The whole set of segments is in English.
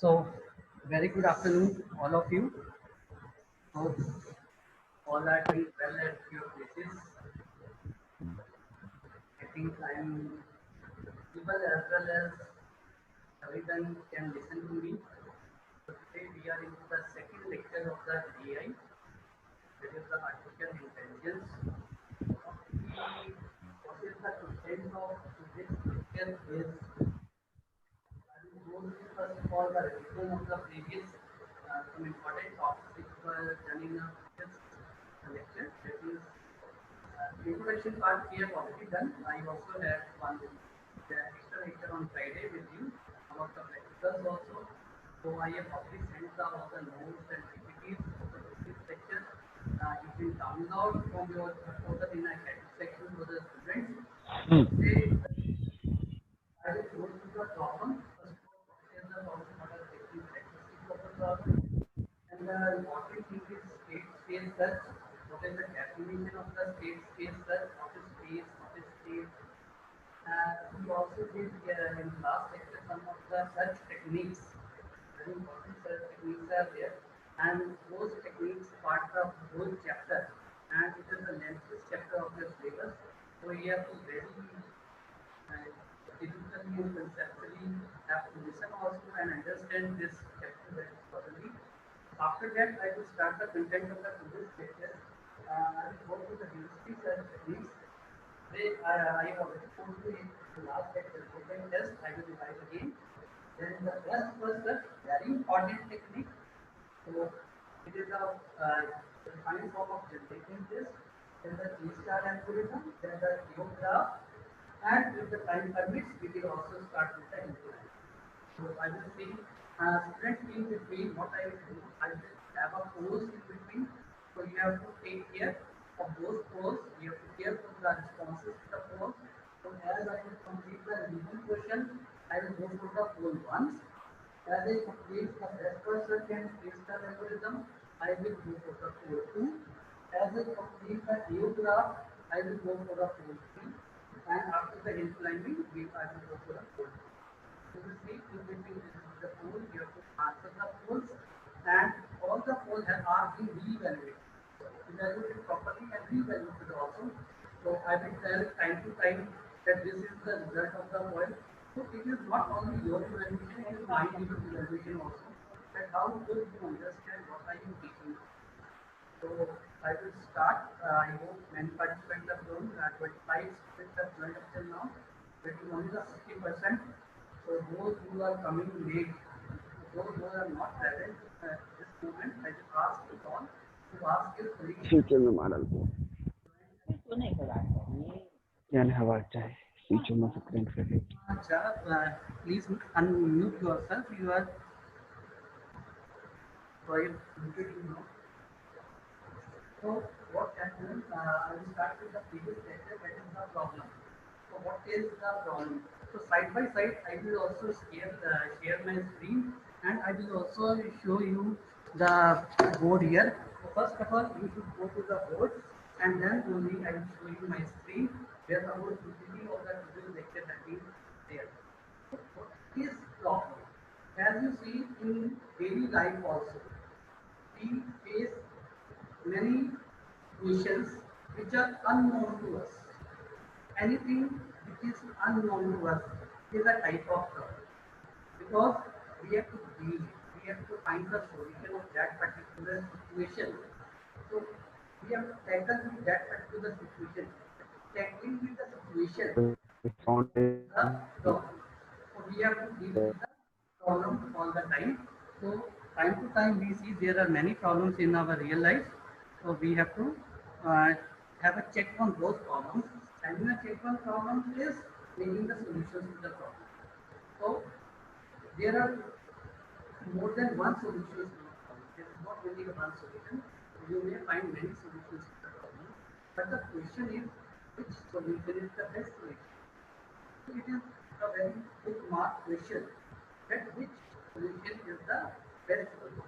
So, very good afternoon, all of you. Hope all are doing well at your places. I think I'm able as well as everyone can listen to me. So today we are into the second lecture of the AI, that is the artificial intelligence. What is the content of today's lecture is I will go through first of all the revision of the previous some important topics which were done in the previous lecture. That is introduction part we have already done. I also had one extra lecture on Friday with you about the practicals also. So I have already sent all the notes and PPTs of the previous lecture. You can download from your portal in a section for the students. So today I will go through the problem. First of all, what is the problem? What are the basic characteristics of the problem? And what we think is state space search. What is the definition of the state space search? What is space? What is state? We also did in last lecture some of the search techniques. Very important search techniques are there, and those techniques part of whole chapter. And it is the lengthiest chapter of the syllabus, so we have to very physically and conceptually have to listen also and understand this chapter very thoroughly. After that, I will start the content of the today's lecture. I will go to the heuristics and techniques. I have already told you in the last lecture, open test, I will revise again. Then the first was the very important technique. So it is a refined form of generating this. Then the T-star algorithm, then the geograph, and if the time permits, we will also start with the implement. So I will see students in between what I will do. I will have a pause in between. So you have to take care of those pause. You have to care for the responses to the pause. So as I will complete the revision question, I will go for the poll once. As I complete the best person can crystal algorithm, I will go for the poll 2. As I complete the geograph, I will go for the poll 3. And after the hill climbing, I will go for the poll 4. So you see, in between this is the poll, you have to answer the polls, and all the polls are being re-evaluated. Evaluated properly and re-evaluated also. So I will tell time to time that this is the result of the poll. So it is not only your evaluation, it is my evaluation also. That how good you understand what are you teaching. So I will start. I hope many participants have joined. 25 students have joined up till now. Waiting only the 50%. So those who are coming late, those who are not present at this moment, I will ask you all to ask your colleagues. Future में model को यानी हवा चाहे future में screen पे Please unmute yourself. You are muted now. So what happens? I will start with the previous lecture. That is the problem. So what is the problem? So side by side, I will also share my screen, and I will also show you the board here. So first of all, you should go to the board, and then only I will show you my screen where the whole PPT of the today's lecture has been there. So what is problem? As you see in daily life also, we face many questions which are unknown to us. Anything which is unknown to us is a type of problem because we have to deal, we have to find the solution of that particular situation. So we have to tackle with that particular situation. Tackling with the situation is the problem. So we have to deal with the problem all the time. So time to time we see there are many problems in our real life. So we have to uh, have a check on those problems. And in a check on problems is making the solutions to the problem. So there are more than one solution to the problem. There is not only one solution. You may find many solutions to the problem. But the question is which solution is the best solution? So it is a very big mark question that which solution is the best solution.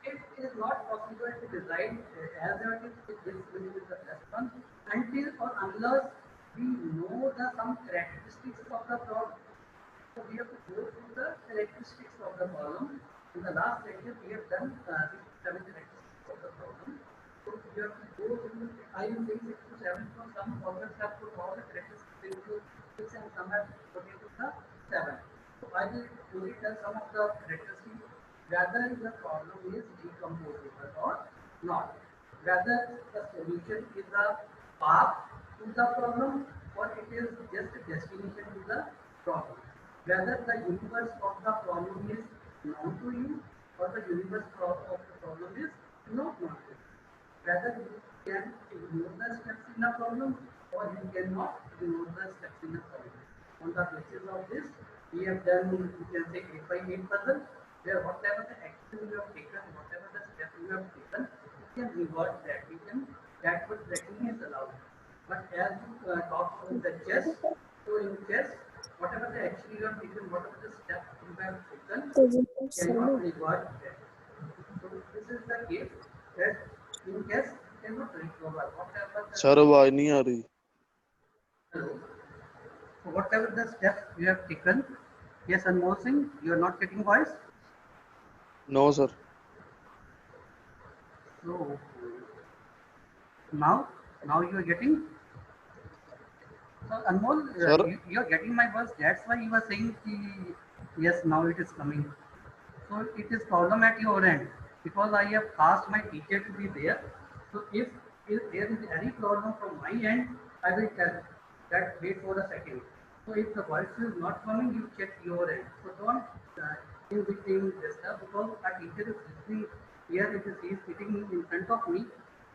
It is not possible to decide as it is which solution is the best one until or unless we know the some characteristics of the problem. So we have to go through the characteristics of the problem. In the last lecture, we have done 6 to 7 characteristics of the problem. So you have to go through, I will say 6 to 7, because some authors have put all the characteristics into 6 and some have put into the 7. So I will only tell some of the characteristics, whether the problem is decomposable or not, whether the solution is a path to the problem or it is just a destination to the problem, whether the universe of the problem is known to you or the universe of the problem is not known to you, whether you can ignore the steps in the problem or you cannot ignore the steps in the problem. On the basis of this, we have done, you can say, 8 by 8 puzzle, where whatever the action you have taken, whatever the step you have taken, you can revert that. You can backward tracking is allowed. But as you talk about the chess, so in chess, whatever the action you have taken, whatever the step you have taken, you cannot revert that. So this is the case that in chess you cannot recover whatever the sir आवाज नहीं आ रही. so whatever the steps you have taken. Yes, Anmol Singh, you are not getting voice. No sir. So now you are getting. So Anmol, Sir. you are getting my voice. That's why you are saying ki, yes, now it is coming. So it is problem at your end because I have asked my teacher to be there. So if there is any problem from my end, I will tell that wait for a second. So if the voice is not coming, you check your end. So don't in between this stuff because our teacher is listening here. It is he is sitting in front of me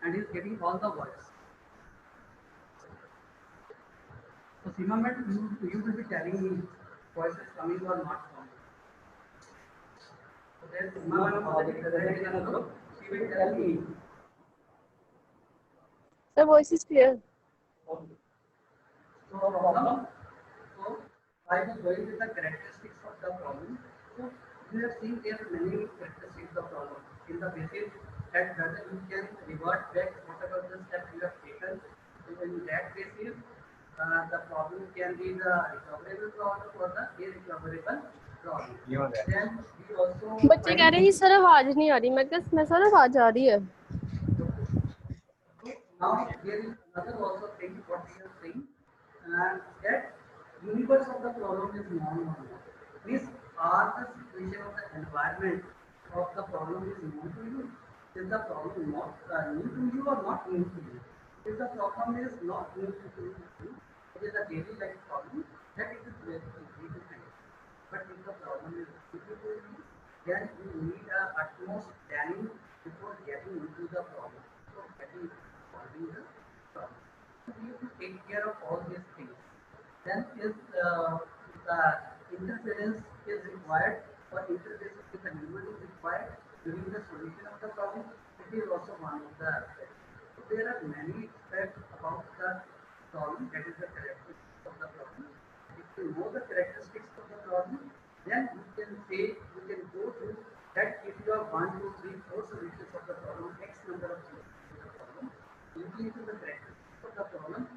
and he is getting all the voice. So Seema madam, you will be telling me voice is coming or not coming. So then Seema madam already presented in a group. She will tell me. The voice is clear. Okay. So problem. So I will go with the characteristics of the problem. So you have seen there are many characteristics of problem. In the basis that whether you can revert back whatever the step you have taken. So in that basis, the problem can be the recoverable problem or the irrecoverable problem. Then we also बच्चे कह रहे हैं sir आवाज नहीं आ रही. मैं sir आवाज आ रही है. So now there is another also thing what we are saying that universe of the problem is known or not. Means are the situation of the environment of the problem is known to you? Is the problem not new to you or not new to you? If the problem is not new to you, it is a daily life problem, that it is very easy to handle. But if the problem is new to you, then you need a utmost planning before getting into the problem. So getting solving the problem. So you have to take care of all these things. Then is the interference is required or interface with the human is required during the solution of the problem. It is also one of the aspects. So there are many aspects about the problem, that is the characteristics of the problem. If you know the characteristics of the problem, then you can say, you can go through that if you have 1, 2, 3, 4 solutions of the problem, X number of solutions of the problem, looking into the characteristics of the problem,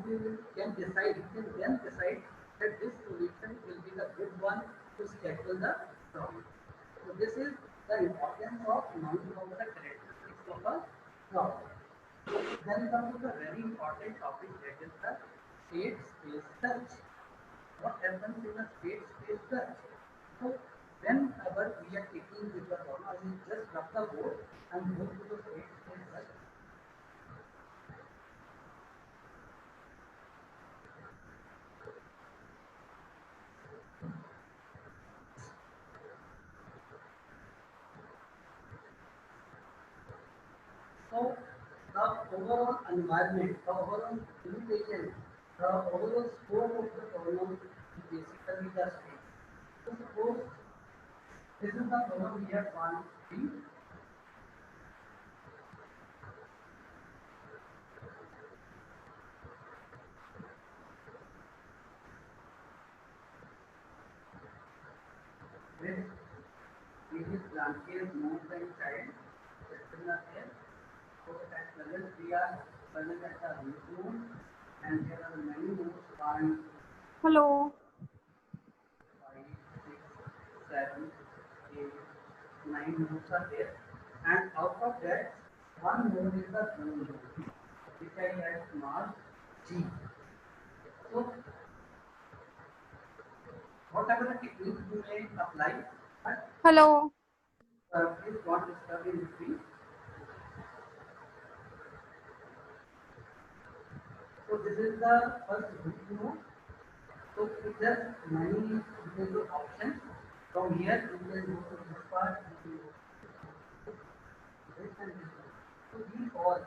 you can then decide that this solution will be the good one to tackle the problem. So this is the importance of knowing about the characteristics of a problem. Then comes to the very important topic, that is the state space search. What happens in the state space search? So whenever we are taking with the problem, we just rub the board and go to the state space search. So the overall environment, the overall limitation, the overall scope of the problem is basically the state. So suppose this is the problem we have 1, 3. With various branches moved by child, system are there. So at present we are present at the root node and there are many nodes. Hello. 7, 8, 9 nodes are there, and out of that, one node is the goal node, which I had marked G. So, whatever the technique you may apply, but Hello. please don't disturb in between. So, this is the first group node. So, it has many options. From here, you can go to this part, you can go to this and this one. So, these all,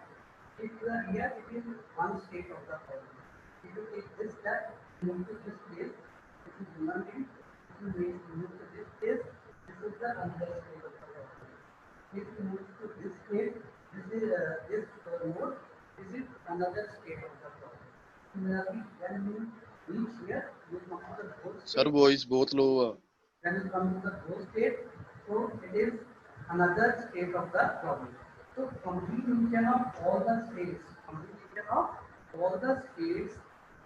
if you are here, it is one state of the problem. If you take this step, move to this place, this is demanding. If you move to this place, this is the another state of the problem. If you move to this state, this is this node, this is another state of the problem. Similarly, when you reach here, you come to the goal Sir, state. voice बहुत low है. When you come to the goal state, so it is another state of the problem. So combination of all the states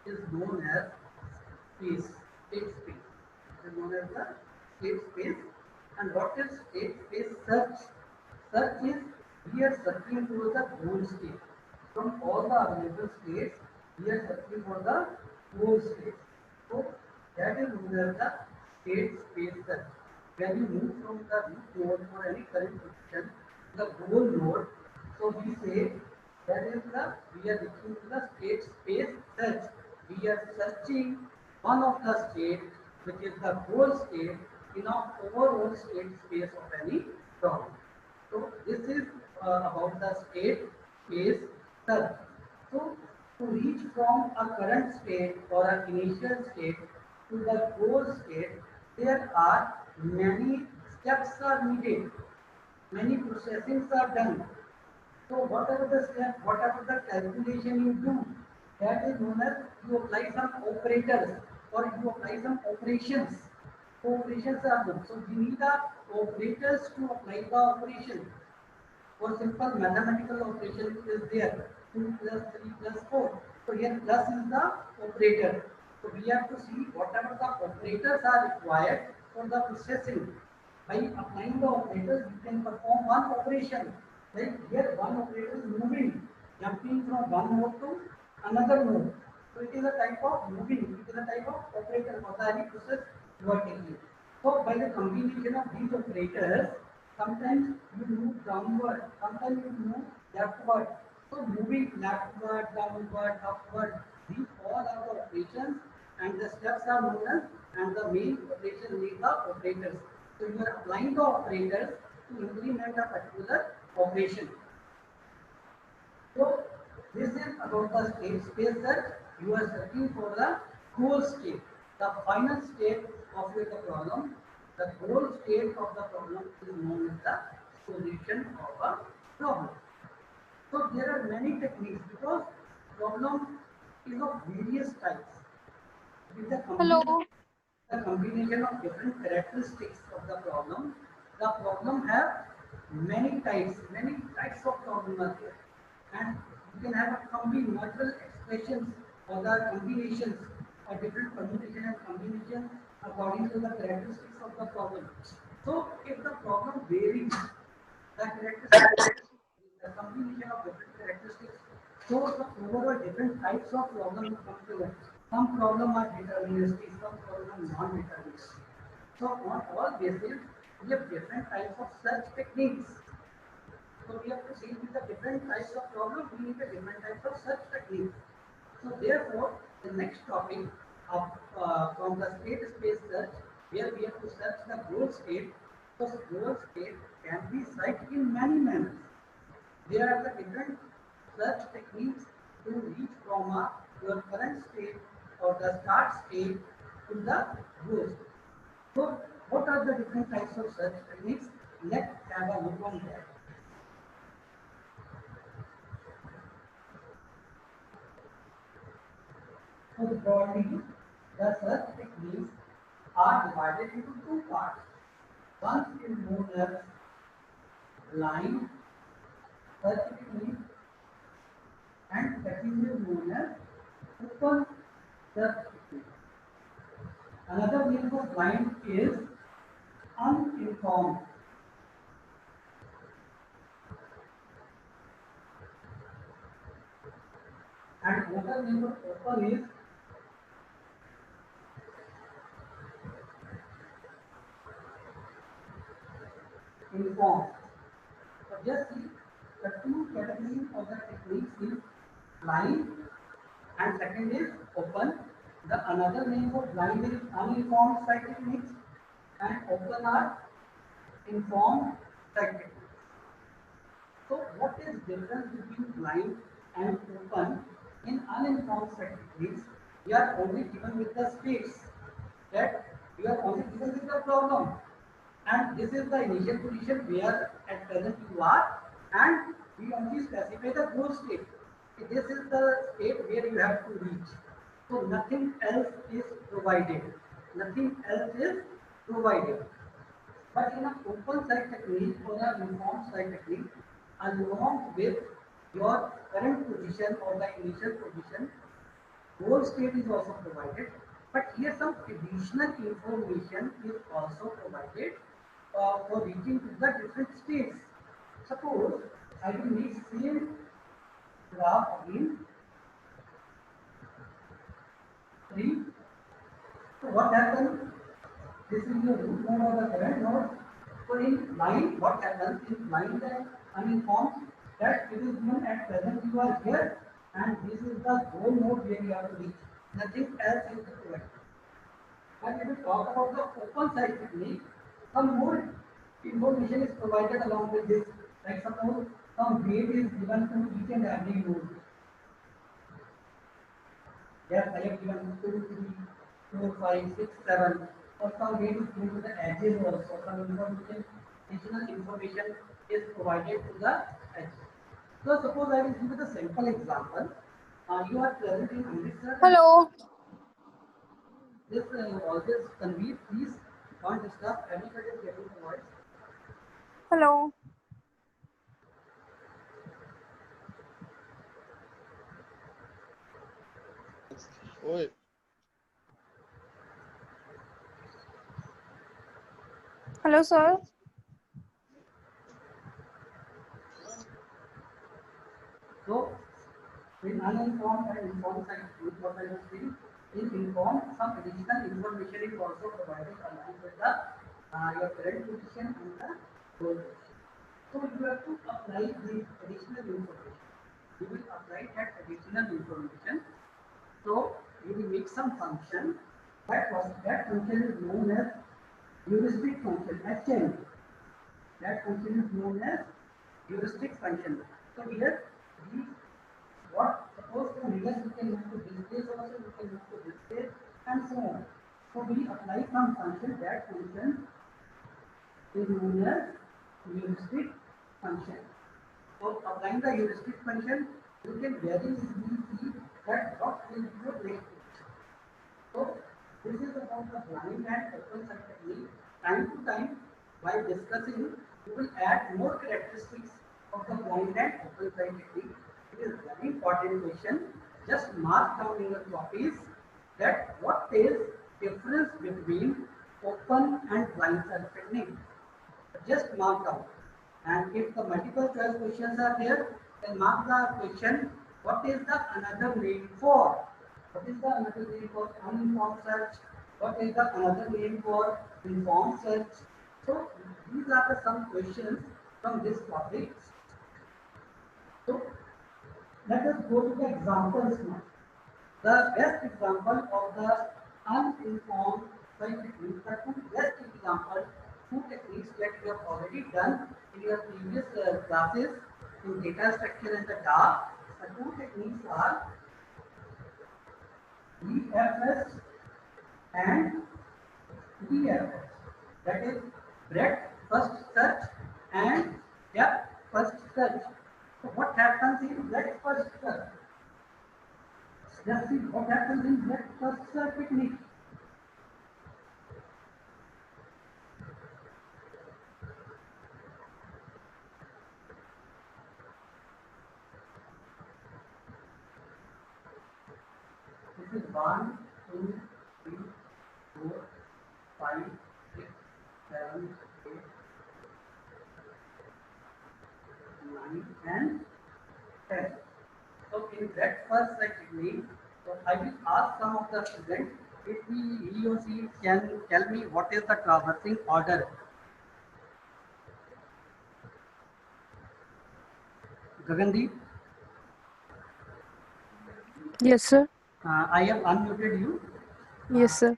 is known as space, state space. It is known as the state space. And what is state space search? Search is we are searching for the goal state. From all the available states, we are searching for the goal state. So that is known as the state space search. When you move from the root node or any current position to the goal node, so we say that is we are looking to the state space search. We are searching one of the state which is the goal state in our overall state space of any problem. So this is about the state space search. So to reach from a current state or an initial state to the goal state, there are many steps are needed, many processings are done. So whatever the step, whatever the calculation you do, that is known as you apply some operators or you apply some operations. Operations are done. So we need the operators to apply the operation. For simple mathematical operation is there 2 plus 3 plus 4. So here plus is the operator. So we have to see whatever the operators are required for the processing. By applying the operators, we can perform one operation. Like here, one operator is moving, jumping from one node to another node. So it is a type of moving. It is a type of operator for the any process you are taking. So by the combination of these operators, sometimes you move downward, sometimes you move leftward. So moving leftward, downward, upward, these all are the operations and the steps are known as and the main operation is the operators. So you are applying the operators to implement a particular operation. So this is about the state space search. You are searching for the goal state, the final state of your problem. The goal state of the problem is known as the solution of a problem. So there are many techniques because problem is of various types. With Hello. the combination of different characteristics of the problem have many types of problem are there. And you can have a combinatorial expressions or the combinations or different permutation and combination according to the characteristics of the problem. So if the problem varies, the characteristics, the combination of different characteristics, so the overall different types of problem will come together. Some problem are deterministic, some problem are non-deterministic. So on all bases, we have different types of such techniques. So we have to deal with the different types of problems, we need a different types of such techniques. So therefore, the next topic of from the state space search, where we have to search the goal state. So goal state can be searched in many manners. There are the different search techniques to reach from your current state or the start state to the goal state. So what are the different types of search techniques? Let's have a look on that. So broadly, the search techniques are divided into two parts. One is known as blind search technique and second is known as open search technique. Another name for blind is uninformed. And another name of open is informed. So just see the two categories of the techniques is blind and second is open. The another name for blind is uninformed sight techniques and open are informed sight techniques. So what is difference between blind and open? In uninformed sight techniques, we are only given with the states, that we are only given with the problem, and this is the initial position where at present you are, and we only specify the goal state. This is the state where you have to reach. So nothing else is provided. Nothing else is provided. But in an open sight technique or an informed sight technique, along with your current position or the initial position, goal state is also provided. But here some additional information is also provided for reaching to the different states. Suppose I will make same graph again. 3. So what happens? This is the root node of the current node. So in line, what happens in blind and uninformed, that it is given at present you are here, and this is the goal node where you have to reach. Nothing else is provided. When we will talk about the open sight technique, some more information is provided along with this. Like suppose some weight is given to each and every node. Yes, I have given 2, 3, 4, 5, 6, 7. Or some weight is given to the edges also. Some information, additional information is provided to the edge. So suppose I will give you the simple example. You are present in Amritsar. Hello. This always Tanveer, please don't disturb. Everybody is getting the voice. Hello. Oi. Hello, sir. So, in uninformed and informed sight, what I was saying, in informed, some additional information is also provided along with the your current position and the goal position. So, you have to apply this additional information. You will apply that additional information. So, you will make some function. That function is known as heuristic function, HN. That function is known as heuristic function. So here, we what suppose from here we can move to this place also, we can move to this place, and so on. So we apply some function. That function is known as heuristic function. So applying the heuristic function, you can very easily see that what will be your next position. So this is about the blind and open sight technique. Time to time, while discussing, we will add more characteristics of the blind and open sight technique. It is very important question. Just mark down in your copies that what is difference between open and blind sight technique. Just mark down. And if the multiple choice questions are there, then mark the question. What is the another name for? What is the another name for uninformed search? What is the another name for informed search? So these are the some questions from this topic. So let us go to the examples now. The best example of the uninformed sight technique, the two best examples, two techniques that you have already done in your previous classes in data structure and the DAR. The two techniques are BFS and DFS. That is breadth first search and depth first search. So what happens in breadth first search? Just see what happens in breadth first search technique. This is 1, 2, 3, 4, 5, 6, 7, 8, 9, and 10. So in that first technique, so I will ask some of the students if he or she can tell me what is the traversing order. Gagandeep, Yes, sir. I have unmuted you. Yes, sir.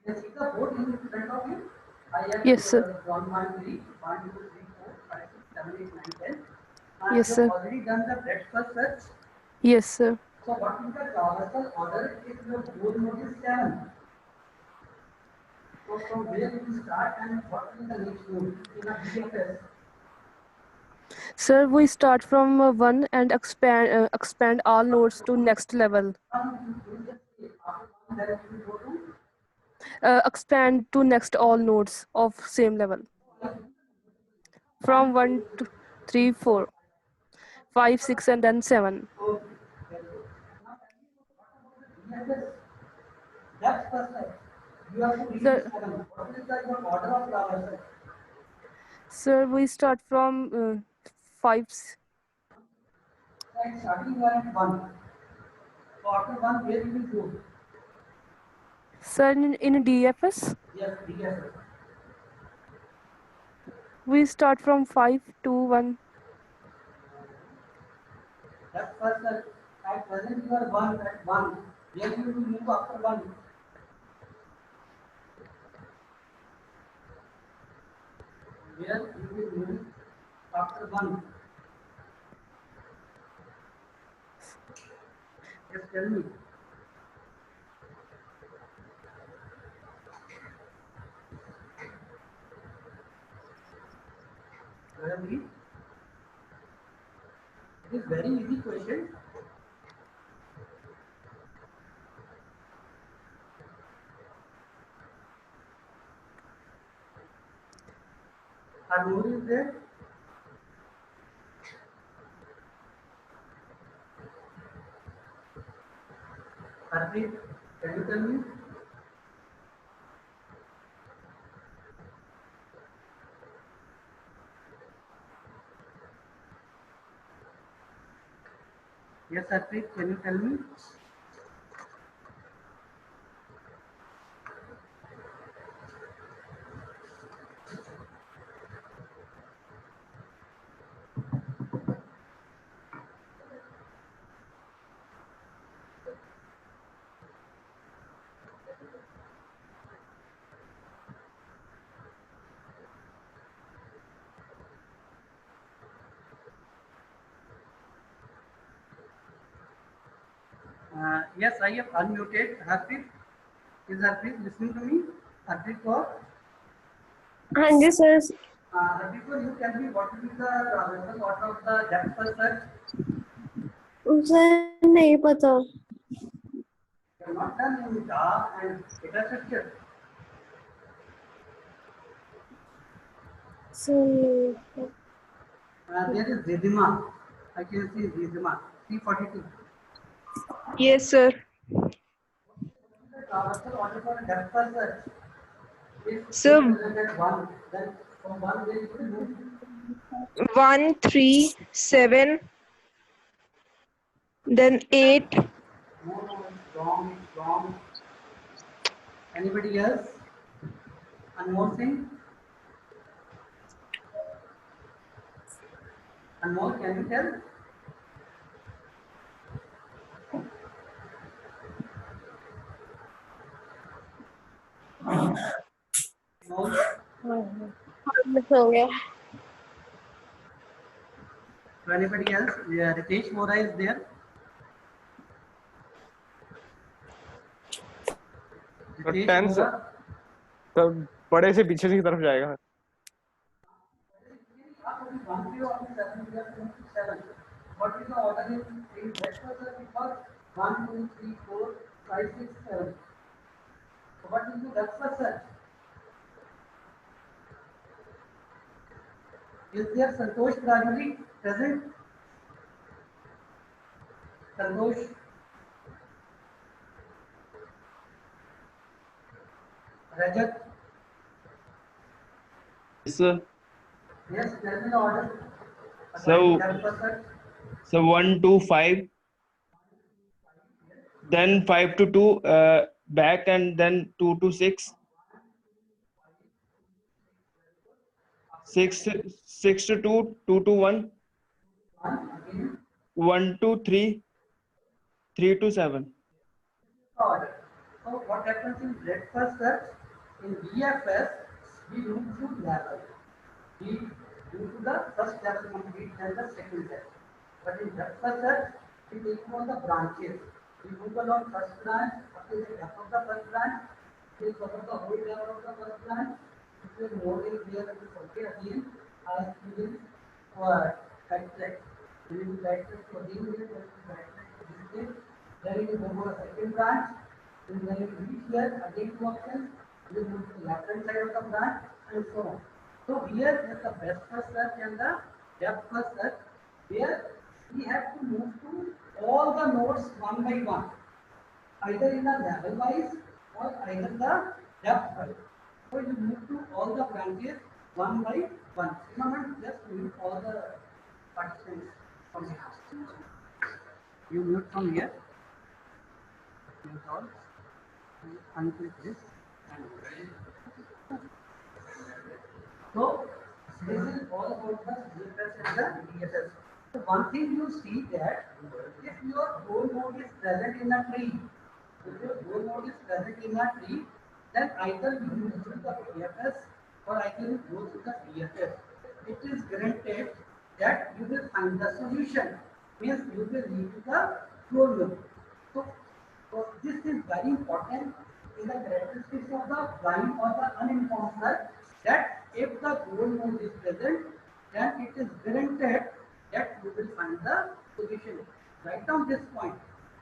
You can see the board in front of you. I have Yes, sir. 1, 1, 3, 1, 2, 3, 4, 5, 6, 7, 8, 9, 10. Yes, You have sir. already done the breadth-first search. Yes, sir. So what is the traversal order if your board node is 7? So from where you will start and what will be the next node in a BFS? Sir, we start from one and expand all nodes to next level. Expand to next all nodes of same level. From 1 to 3, 4, 5, 6, and then 7. Okay, very good. Now BFS, that's first step. You have to reach Sir, 7. What is the your order of traversal? sir, we start from 5. Right, starting you are at 1. So after 1, where you will go? Sir, in DFS, Yes, BFS. we start from 5 to 1. That's first step. At present you are 1 at 1. Where you will move after 1? Where you will move after 1? Just tell me. Gagandeep, it is very easy question. Harmoon is there. Harpreet, can you tell me? Yes, Harpreet, can you tell me? Yes, I have unmuted Harpreet. Is Harpreet listening to me? Harpreet Kaur? हाँ जी sir. Harpreet Kaur, you tell me what will be the traversal order of the depth first search? Sir नहीं पता. You have not done in Java and data structure. Sir There is Zidima. I can see Zidima. 342. Yes, sir. The traversal order for depth first search. If So you present at 1, then from 1 where you will move. 1, 3, 7, then 8. No, it's wrong, it's wrong. Anybody else? Anmol Singh? Anmol, can you tell? Anmol? हो गया. So anybody else? Yeah, Ritesh Vora is there. तो Ritesh 10 से Vora. तो बड़े से पीछे की तरफ जाएगा. After 1 0 after 7 we are going to 7. What is the order in vectors are because 1, 2, 3, 4, 5, 6, 7. So what is the vector search? Is there Santosh Rajali present? Santosh? Rajat? Yes, sir. Yes, tell me the order. So, Depth first search. so 1 to 5, then 5 to 2, back, and then 2 to 6, 6 to 2, 2 to 1, 1 to 3, 3 to 7. Order. So what happens in breadth first search? In BFS, we move to level. We move to the first level complete and the second level. But in depth first search, we take on the branches. We move along first branch up to the depth of the first branch. We will cover the whole level of the first branch. If your node is there, it is okay again. We will backtrack. We will backtrack to again here, then we backtrack to this place. Then we will go to the second branch. Then when we reach here, again two options. We will move to the left hand side of the branch and so on. So here is the best first search and the depth first search, where we have to move to all the nodes one by one, either in the level wise or either the depth wise. So you move to all the branches one by one. Remember, just move all the participants from here. You move from here. Mute all. Unclick this. So this is all about the GFS and the DFS. So one thing you see that if your goal node is present in a tree, if your goal node is present in a tree, then either you move to the BFS or either you go to the DFS. It is guaranteed that you will find the solution. Means you will lead to the goal node. So this is very important in the characteristics of the blind or the uninformed search, that if the goal node is present, then it is guaranteed that you will find the solution. Write down this point.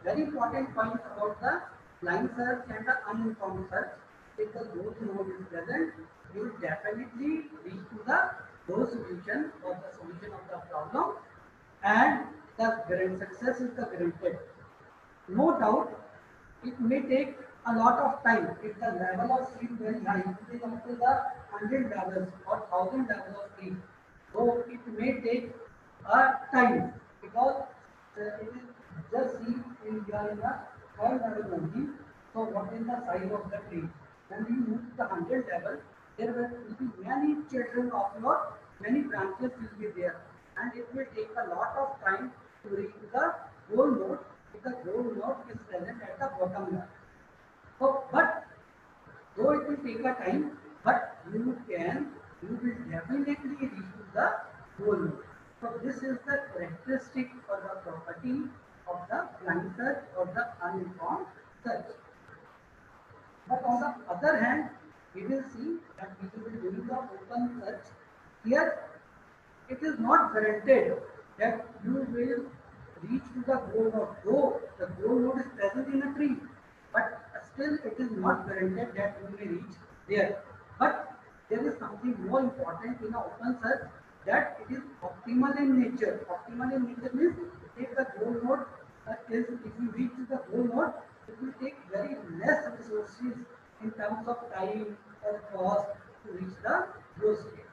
Very important point about the blind search and the uninformed search. If the goal node is present, you will definitely reach to the goal solution or the solution of the problem, and the success is the guaranteed. No doubt, it may take a lot of time if the level of sleep very high, it is up to the 100 levels or 1000 levels of sleep. So it may take a time, because it is just see in you are in the 5 level only. So what is the size of the tree? When you move to the 100 level, there will be many children of your many branches will be there, and it will take a lot of time to reach the goal node if the goal node is present at the bottom level. So, but though it will take a time, but you will definitely reach to the goal node. So this is the characteristic or the property of the blind search or the uninformed search. But on the other hand, we will see that we will be doing the open search. Here, it is not guaranteed that you will reach to the goal node, though the goal node is present in a tree, but still it is not guaranteed that you may reach there. But there is something more important in a open search, that it is optimal in nature. Optimal in nature means if the goal node if you reach to the goal node, it will take very less resources in terms of time or cost to reach the goal state.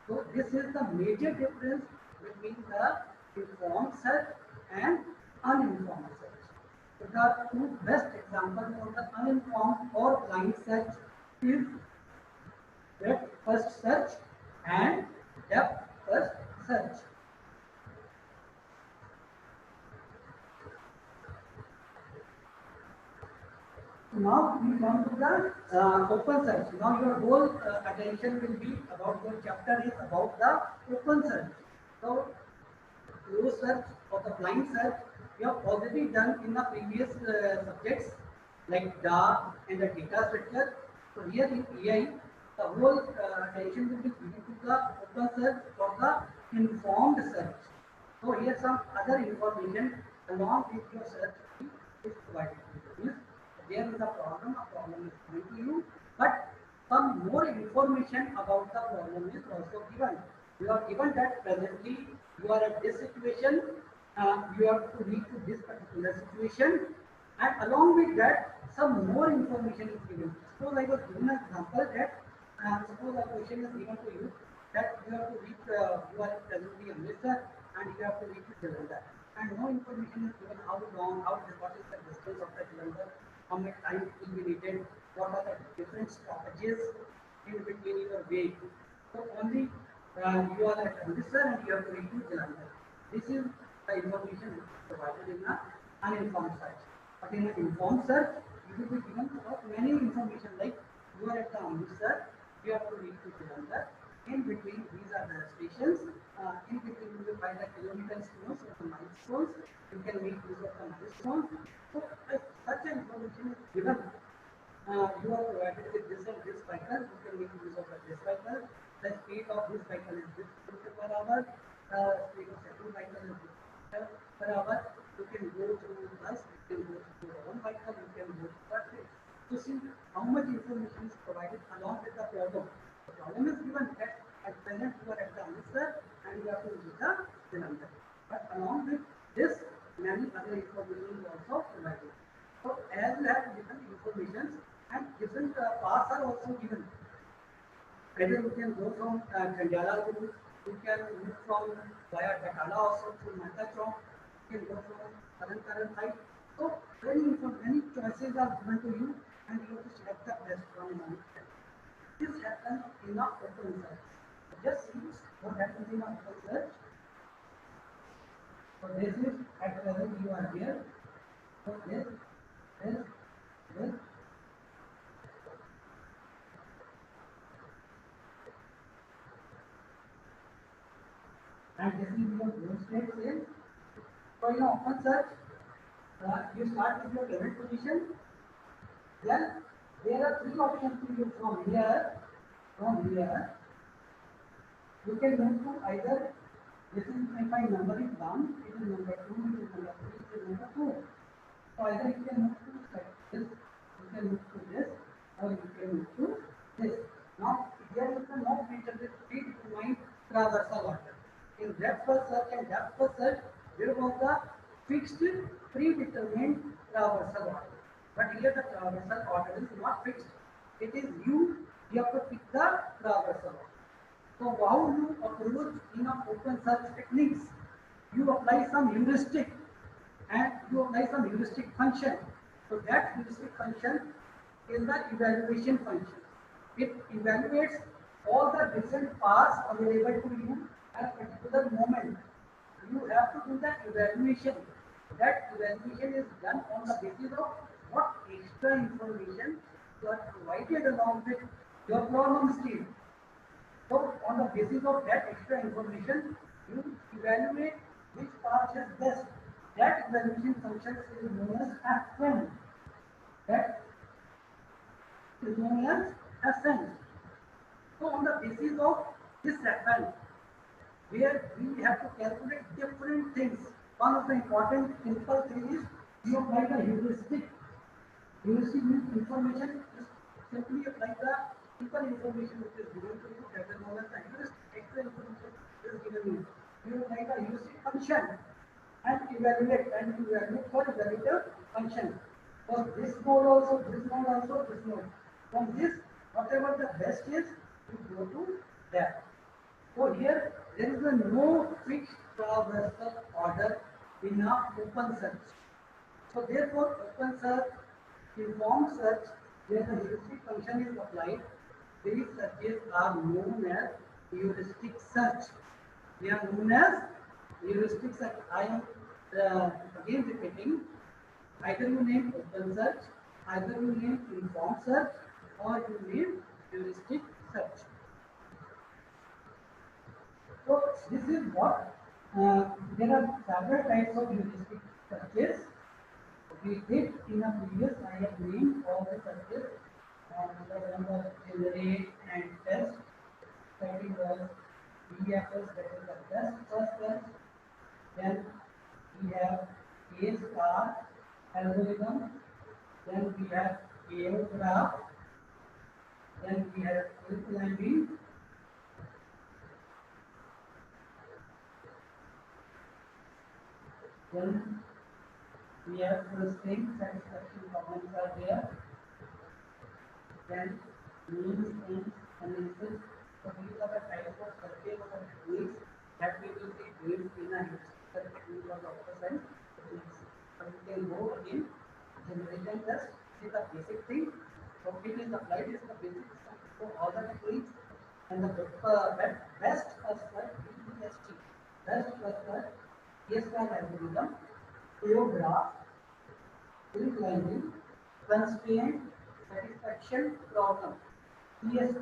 So this is the major difference between the informed search and uninformed search. So the two best examples of the uninformed or blind search is breadth first search and depth first search. Now we come to the open search. Now your whole attention will be about, your chapter is about the open search. So closed search or the blind search we have already done in the previous subjects like DAR and the data structure. So here in AI, the whole attention will be given to the open search or the informed search. So here some other information along with your search is provided to you. There is a problem is given to you, but some more information about the problem is also given. You are given that presently you are at this situation, you have to reach to this particular situation, and along with that some more information is given. Suppose I was given an example that suppose a information is given to you that you have to reach, you are presently Amritsar and you have to reach Jalandhar. And no information is given how long, what is the distance of the Jalandhar, how much time it will be needed, what are the different stoppages in between your way. So only you are at Amritsar and you have to reach Jalandhar. This is the information provided in an uninformed search. But in an informed search, you will be given about many information like you are at the Amritsar, you have to reach to Jalandhar. In between, these are the stations. In between, you will find the kilometer stones or the milestones. You can make use of the milestones. So, if such information is given, you are provided with this and this cycle. You can make use of this cycle. The speed of this cycle is this kilometer per hour. Speed of second cycle is this kilometer per hour. You can go through bus. You can go through one cycle. You can go through that. So, see how much information is provided along with the problem. The problem is given that at present you are at the Amritsar and you have to reach the Jalandhar. But along with this, many other information is also provided. So as you have different information and different paths are also given. Either you can go from Khandala route, you can move from via Takala also to Mata Chowk, you can go from Karan side. So many choices are given to you and you have to select the best one among them. This happens in a open search. Just see what happens in a open search. So this is at present you are here. So this. And this is your goal state sale. So in open search, you start with your current position. Then there are three options to you from here. You can move to either, this is if my number is 1, it is number 2, it is number 3, it is number 4. So either you can move to this, you can move to this, or you can move to this. Now here you can not predetermined traversal order. In breadth first search and depth first search, there was the fixed predetermined traversal order. But here the traversal order is not fixed. It is you have to pick the traversal order. So how you approach in a open search techniques? You apply some heuristic and you apply some heuristic function. So that heuristic function is the evaluation function. It evaluates all the different paths available to you at a particular moment. You have to do that evaluation. That evaluation is done on the basis of what extra information you are provided along with your problem state. So on the basis of that extra information, you evaluate which path is best. That evaluation function is known as ascent. That is known as ascent. So on the basis of this ascent, where we have to calculate different things. One of the important simple things is you apply the heuristic. Heuristic means information is simply apply the simple information which is given to you, that is known as the heuristic. Extra information is given you. You apply the heuristic function and evaluate for evaluative function. For this node also, this node also, this node. From this, whatever the best is, you go to that. So here there is no fixed traversal order in a open search. So therefore, open search, informed search, where the heuristic function is applied, these searches are known as heuristic search. They are known as heuristic search. I am again repeating. Either you name open search, either you name informed search, or you name heuristic search. So this is what there are several types of heuristic searches. We did in a previous, I have named all the searches. The number generate and test. Second was BFS, that is the test first search. Then we have A-star algorithm. Then we have AO graph. Then we have hill climbing. Then we have clustering, satisfaction comments are there. Then means and analysis So these are the types of surveys or techniques that we will be doing in a technique or exercise techniques. So you can go again, generation test is the basic thing. So it is applied is the basic so all the techniques and the best first BEST, best first ESPAN algorithm, graph, inclining, constraint, satisfaction problem, ESP,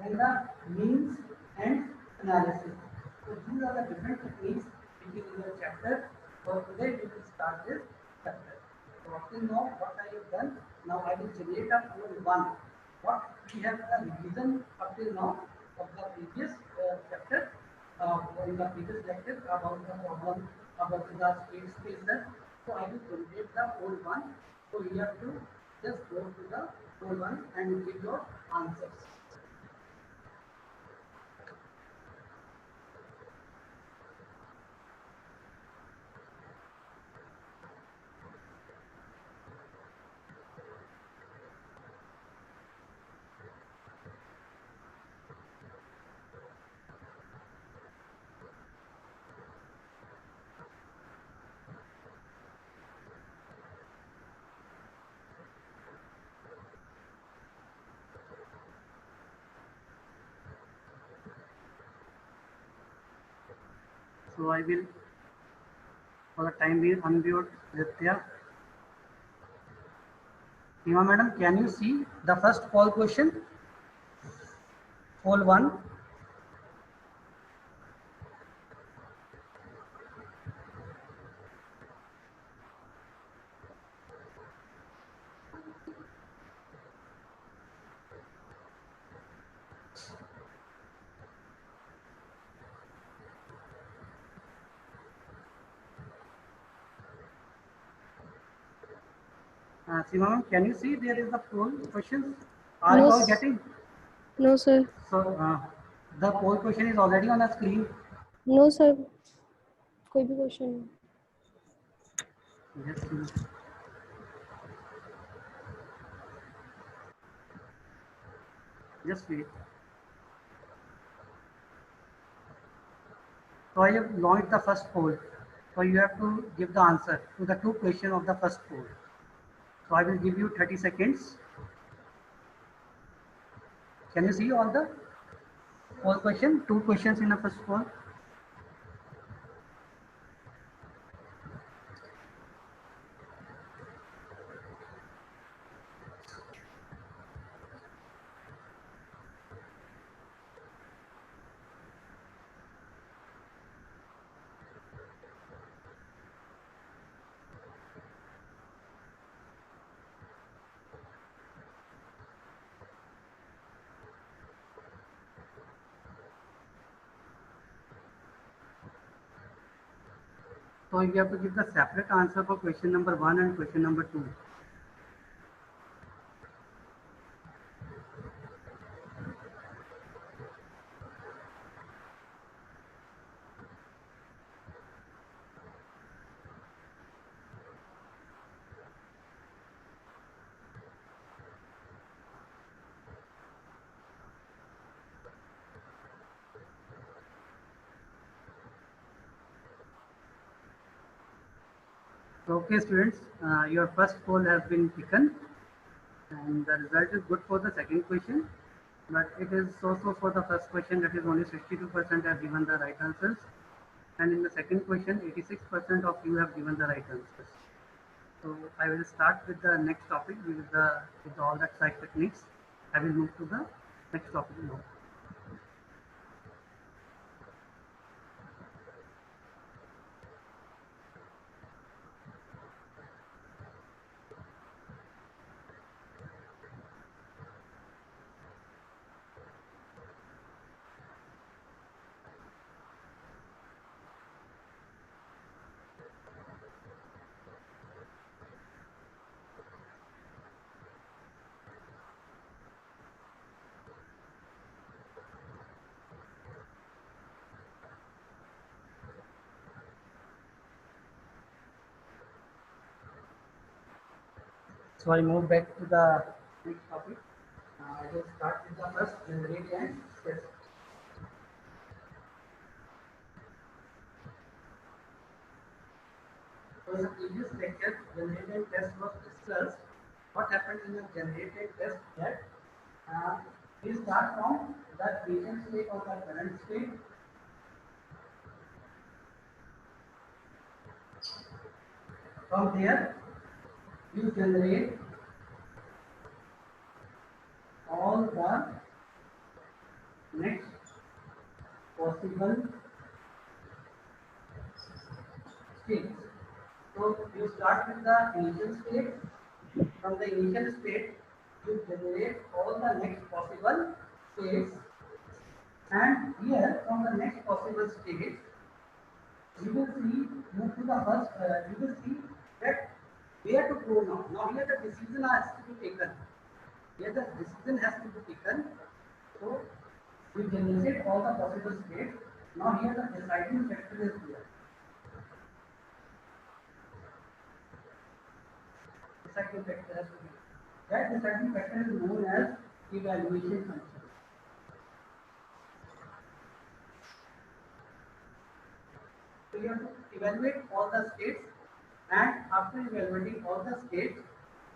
and the means and analysis. So these are the different techniques which is in the chapter. So today we will start this chapter. So up till now what I have done, now I will generate a code one. What we have the revision up till now of the previous chapter, in the previous lecture about the problem about the state spaces. So I will generate the code one. So you have to just go to the code one and give your answers. So I will, for the time being, unmute Nitya. Hima madam, can you see the first poll question? Poll one. Seema ma'am, can you see there is the poll questions? Are you No, all getting? no, sir. So the poll question is already on the screen. No, sir. कोई भी question नहीं. Yes. Just wait. So I have launched the first poll. So you have to give the answer to the two questions of the first poll. So I will give you 30 seconds. Can you see all the poll question? Two questions in the first poll. So you have to give the separate answer for question number 1 and question number 2. So okay students, your first poll has been taken and the result is good for the second question, but it is also for the first question, that is only 62% have given the right answers, and in the second question 86% of you have given the right answers. So I will start with the next topic with all the exercise techniques. I will move to the next topic now. So I move back to the next topic. I will start with the first generate and test. So in the previous lecture, generate and test was discussed. What happened in the generate and test that we start from the creation state or the current state. From there, you generate all the next possible states. So you start with the initial state. From the initial state, you generate all the next possible states, and here from the next possible state, you will see move to the first. You will see that where to go now. Now here the decision has to be taken. Here the decision has to be taken. So we generate all the possible states. Now here the deciding factor is here. Deciding factor has to be. That deciding factor is known as evaluation function. So you have to evaluate all the states, and after evaluating all the states,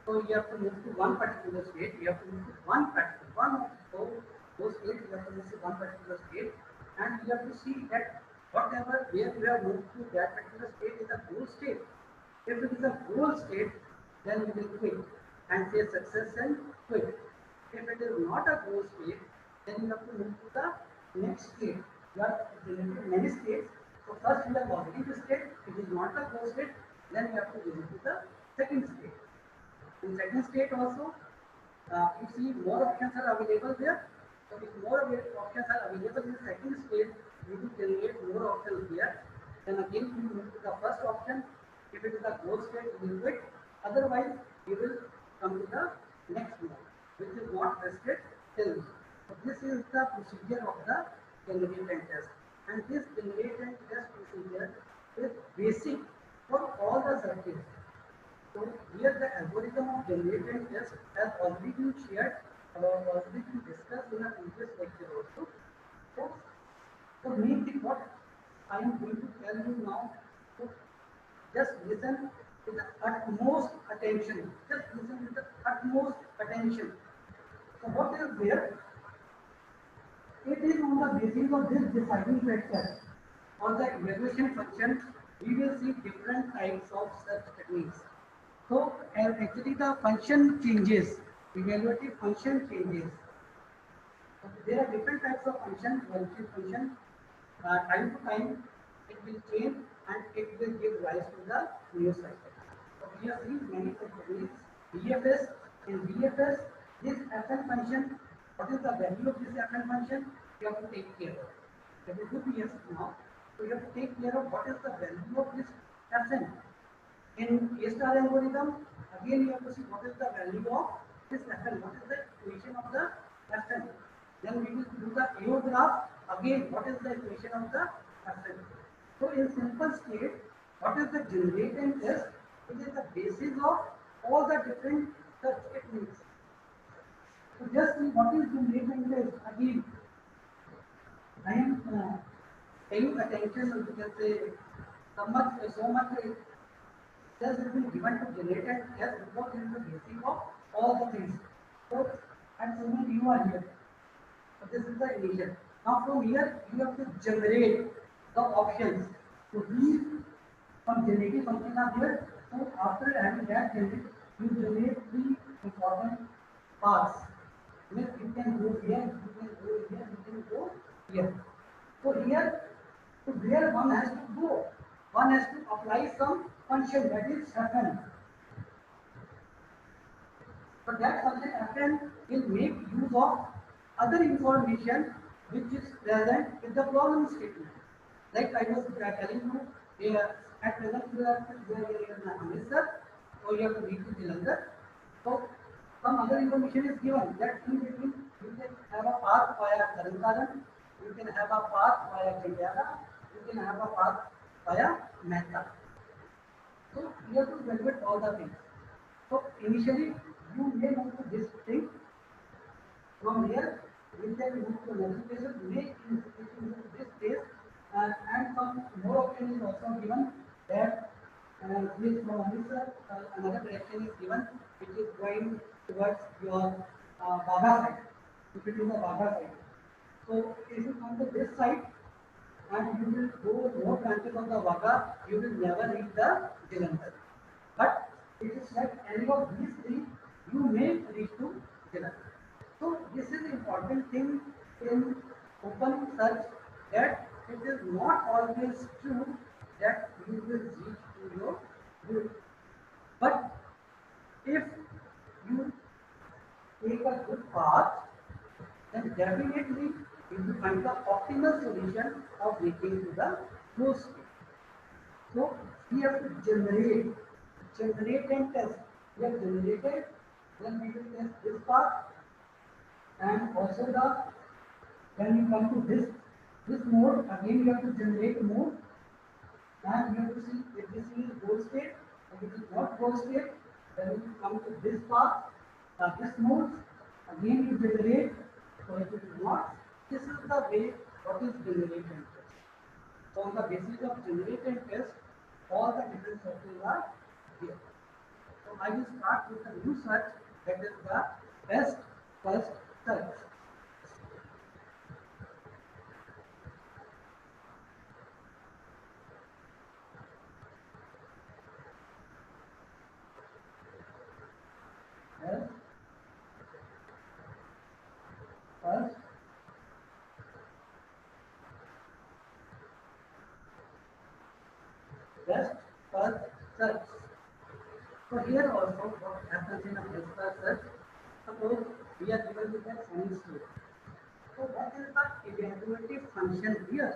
so you have to move to one particular state. You have to move to one of those states. You have to move to one particular state, and you have to see that whatever where you have moved to that particular state is a goal state. If it is a goal state, then you will quit and say success and quit. If it is not a goal state, then you have to move to the next state. You have generated many states. So first you have positive state. If it is not a goal state, then you have to visit to the second state. In second state also, you see more options are available there. So if more options are available in the second state, you will generate more options here. Then again you move to the first option. If it is a goal state, you will quit. Otherwise, you will come to the next one, which is not tested till now. So this is the procedure of the generate and test. And this generate and test procedure is basic for all the circuits. So here the algorithm of generate and test has already been shared, already been discussed in a previous lecture also. So main thing what I am going to tell you now, so just listen with the utmost attention. Just listen with the utmost attention. So what is there? It is on the basis of this deciding factor or the evaluation function, we will see different types of such techniques. So actually the function changes, evaluative function changes. So there are different types of function, evaluative function. Time to time it will change and it will give rise to the new cycle. So we have seen many such techniques. BFS, in BFS, this Fn function, what is the value of this Fn function? You have to take care of. If you do BFS now, so you have to take care of what is the value of this Fn. In A star algorithm, again you have to see what is the value of this Fn, what is the equation of the Fn. Then we will do the AO graph, again what is the equation of the Fn. So in simple state, what is the generate and test? It is the basis of all the different search techniques. So just see what is generate and test. Again, I am paying attention, or you can say so much test will be given to generate and test because it is the basis of all the things. So at the moment you are here. So this is the initial. Now from here you have to generate the options. So these some generative functions are here. So after having that generate, you generate three important paths. Means you can go here, you can go here, you can go here. So here, so where one has to go, one has to apply some function, that is Fn. So that function Fn will make use of other information which is present in the problem statement. Like I was telling you, at present you are in Amritsar, so you have to reach to Jalandhar. So some other information is given that in between you can have a path via Tarantaran, you can have a path via Chandiala, you can have a path via Mehta. So you have to evaluate all the things. So initially you may know this thing. From here, we can move to another place, make this place, and some more option is also given that this from this another direction is given, which is going towards your Baga side. If it is the Baga side, so if you come to this side and you will go more branches of the Vaga, you will never reach the Jalandhar. But it is like any of these three, you may reach to Jalandhar. So this is important thing in open search, that it is not always true that you will reach to your goal. But if you take a good path, then definitely you will find the optimal solution of reaching to the flow state. So we have to generate and test. We have generated, then we will test this part, and also the when you come to this mode, again you have to generate mode, and you have to see if this is goal state, if it is not goal state, then you come to this path, this mode, again you generate, so if it is not, this is the way what is generate and test. So on the basis of generate and test, all the different searches are here. So I will start with a new search, that is the best first search. Best first best first search. So here also what happens in a best first search, suppose we are given with a sunny state. So what is the evaluative function here?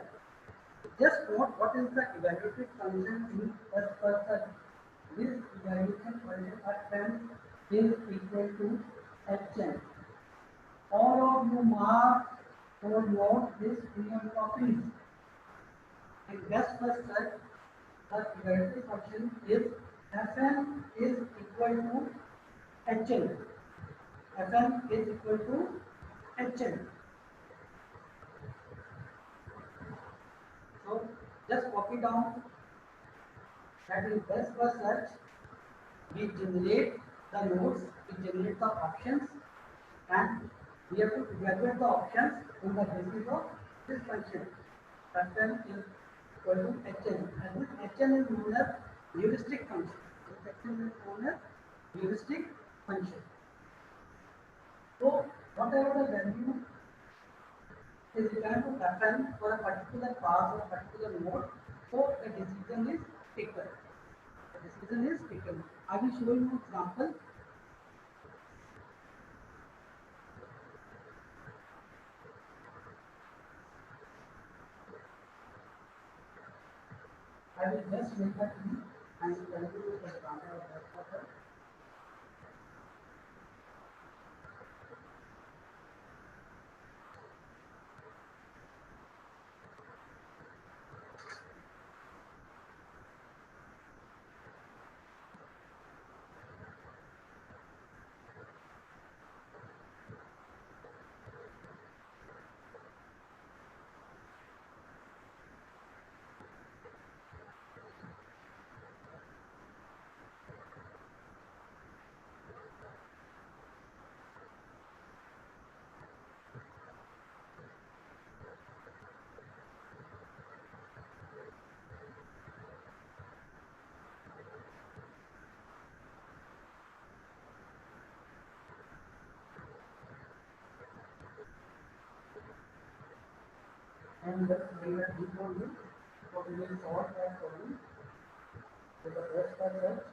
Just note what is the evaluative function in best first search. This evaluation function Fn is equal to Hn. All of you mark or note this in your copies. In best first search, the evaluative function is Fn is equal to Hn. Fn is equal to Hn. So just copy down that in best first search, we generate the nodes, we generate the options, and we have to evaluate the options on the basis of this function. Fn is equal to Hn, and this Hn is known as heuristic function. This Hn is known as heuristic function. So whatever the value is returned to Fn for a particular path or particular node, so the decision is taken. The decision is taken. I will show you an example. I will just make a tree and tell you the example of that pattern. And we will do for you, so we will solve that problem with the best first search.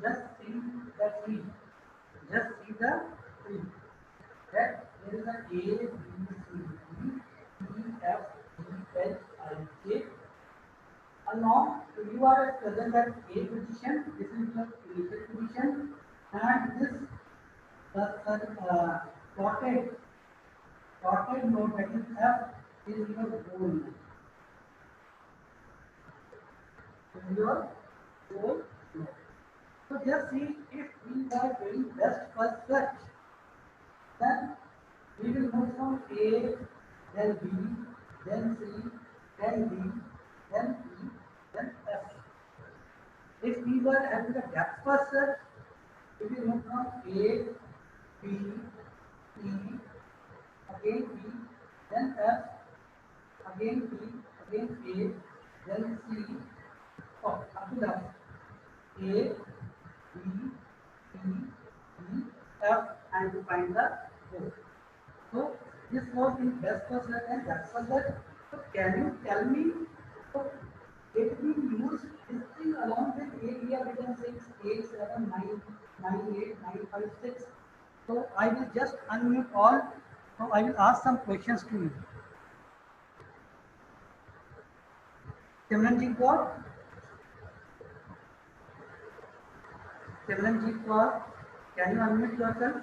Just see the tree. Just see the tree. That there is a A, B, C, D, E, F, G, H, I, J. Along, you are at present at A position. This is your initial position. And this dotted node, that is F, is your goal node. Is your goal node. So just see, if we are doing best first search, then we will move from A, then B, then C, then D, then E, then F. If we were having a depth first search, we will move from A, B, E, again B, then F, again B, again A, then C, up to F. A, B, E, E, F, and to find the O. So this was in best first search and depth first search. So can you tell me, so if we use this thing along with A, here we can say 8, 7, 9, 9, 8, 9, 5, 6. So I will just unmute all. So I will ask some questions to you. Simranjit Kaur. Simranjit Kaur, can you unmute yourself?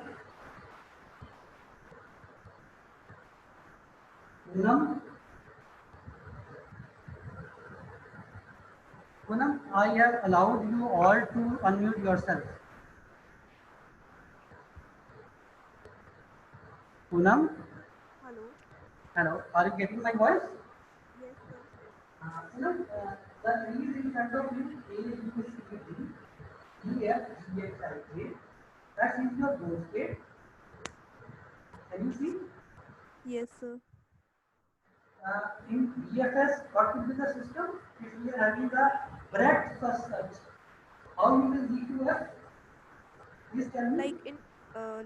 Poonam. Poonam, I have allowed you all to unmute yourself. Poonam. Hello. Hello, are you getting my voice? Yes, sir. Poonam, the tree is in front of you, A, B, C, D, E, F, G, H, I, J. That is your goal state. Can you see? Yes, sir. In BFS, what will be the system? If we are having the breadth first search, how you will DQF? Please tell me.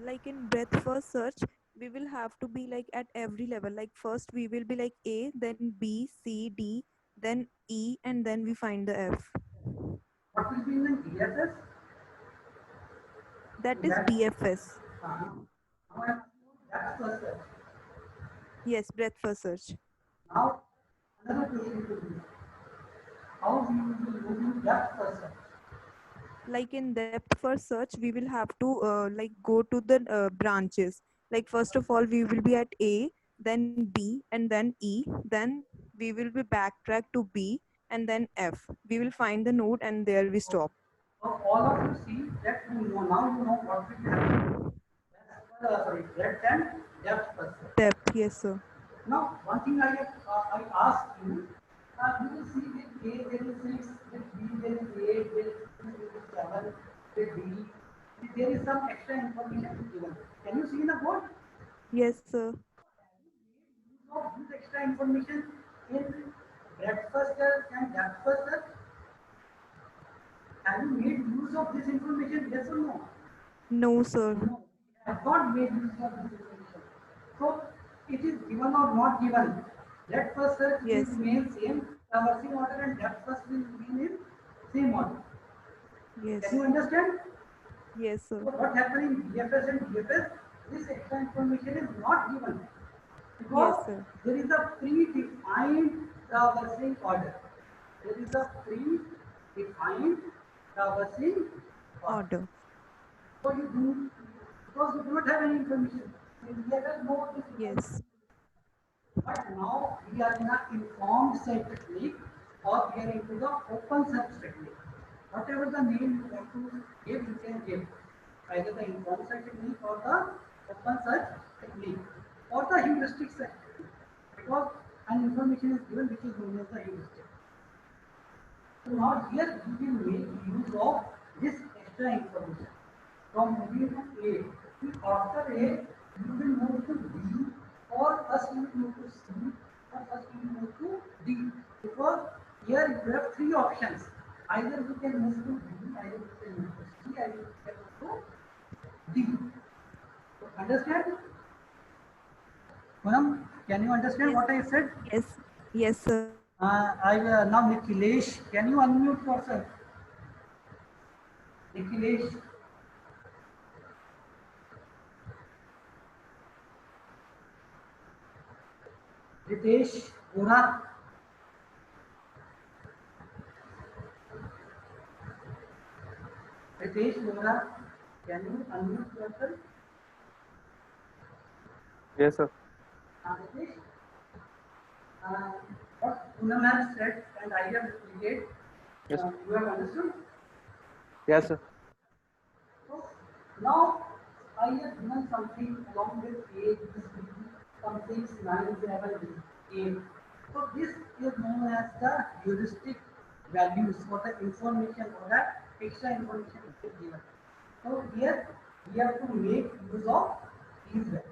Like in breadth first search, we will have to be like at every level. Like first we will be like A, then B, C, D, then E, and then we find the F. What will be in the BFS? That is BFS. That's first search. Yes, breadth first search. Now, another question to you. How we will be moving depth first search? Like in depth first search, we will have to like go to the branches. Like first of all, we will be at A, then B, and then E. Then we will be backtrack to B, and then F. We will find the node, and there we stop. So all of you see that you know, now you know what will happen. Sorry, breadth and depth first search. Depth, yes, sir. Now, one thing I asked you, you will see with A there is 6, with B there is 8, with C there is 7, with D there is some extra information given. Can you see in the board? Yes, sir. So this extra information in breadth first search and depth first search. Have you made use of this information? Yes or no? No, sir. No, we have not made use of this information. So it is given or not given. Breadth first search Yes. will remain same, traversing order and depth first will remain in same order. Yes. Can you understand? Yes, So sir. what happened in BFS and DFS? This extra information is not given because Yes, sir. there is a predefined traversing order. There is a predefined traversing order. Order. So you do, because you do not have any information. In DFS, no this information. Yes. But now we are in an informed search technique or we are into the open search technique. Whatever the name you want to give, you can give. Either the informed search technique or the open search technique or the heuristic search technique. Because an information is given which is known as the heuristic. So now here we will make use of this extra information. From moving to A, after A, you will move to B, or first you will move to C, or first you will move to D. Because here you have three options. Either you can move to B, either you can move to C, either you can move to D. So understand? Poonam, can you understand Yes. what I said? Yes. Yes, sir. I will now Nikhilesh, can you unmute yourself? Nikhilesh. Ritesh Bora. Ritesh Bora. Can you unmute yourself? Yes, sir. Ritesh, what Poonam has said and I have repeated, Yes. you have understood? Yes, sir. So now I have given something along with A, B, C, some 6, 9, 7, 8. So this is known as the heuristic values for the information or the extra information which is given. So here we have to make use of these values.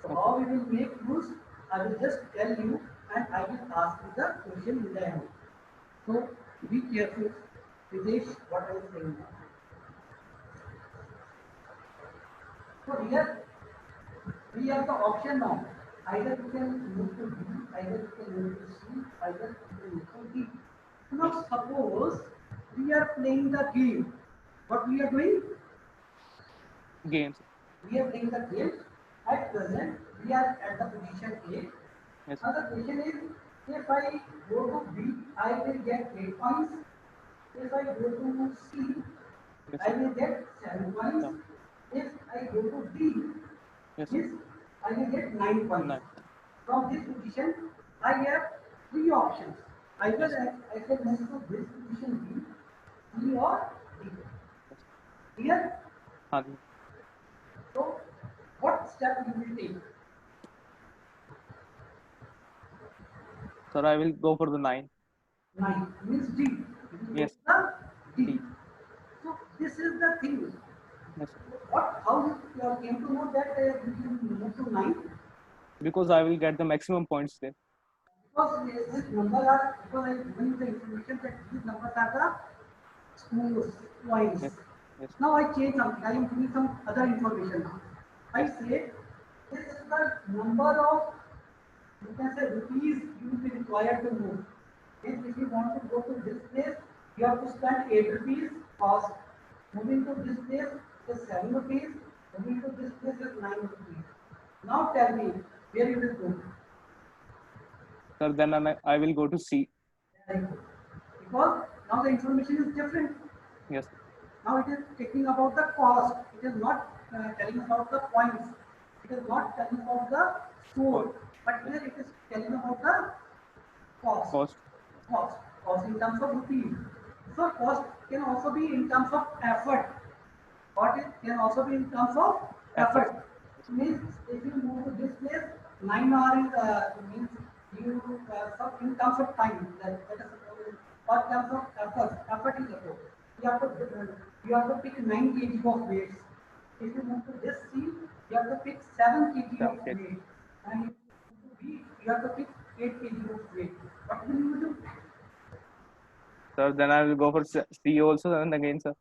So how we will make use, I will just tell you and I will ask you the question in the end. So be careful, Ritesh, what I am saying now. So here we have the option now. Either you can move to B, either you can move to C, either you can move to D. Now suppose we are playing the game. What we are doing? Games. We are playing the game. At present, we are at the position A. Yes. Now the question is, if I go to B, I will get 8 points. If I go to C, Yes, I sir. will get 7 points. If I go to D, Yes, Yes, I will get 9 points. 9. From this position, I have 3 options. Either Yes. I can move to this position B, C or D. Here, हाँ, so what step you will take? sir, I will go for the 9. 9 means D. You will go Yes. to the D. D. So this is the thing. Yes, sir. How you came to know that you can move to 9? Because I will get the maximum points there. Because this number are, because I given you the information that these numbers are the scores, points. Yes. Yes. Now I change something. I am giving some other information now. I say this is the number of, you can say, rupees you will be required to move. Means if you want to go to this place, you have to spend 8 rupees cost. Moving to this place is 7 rupees. Moving to this place is 9 rupees. Now tell me where you will go. Sir, then I will go to C. Very good. Because now the information is different. Yes. Now it is taking about the cost. It is not telling about the points. It is not telling about the score. But here it is telling about the cost. Cost. Cost. Cost in terms of rupees. So cost can also be in terms of effort. What it can also be in terms of effort. Means if you move to this place, 9 hours means you in terms of time. That is or terms of effort. Effort is effort. You have to pick 9 kg of weights. If you move to this C, you have to pick 7 kg of 7 kg. weight. And if you move to B, you have to pick 8 kg of weight. What will you do? Sir, then I will go for C also and again, sir.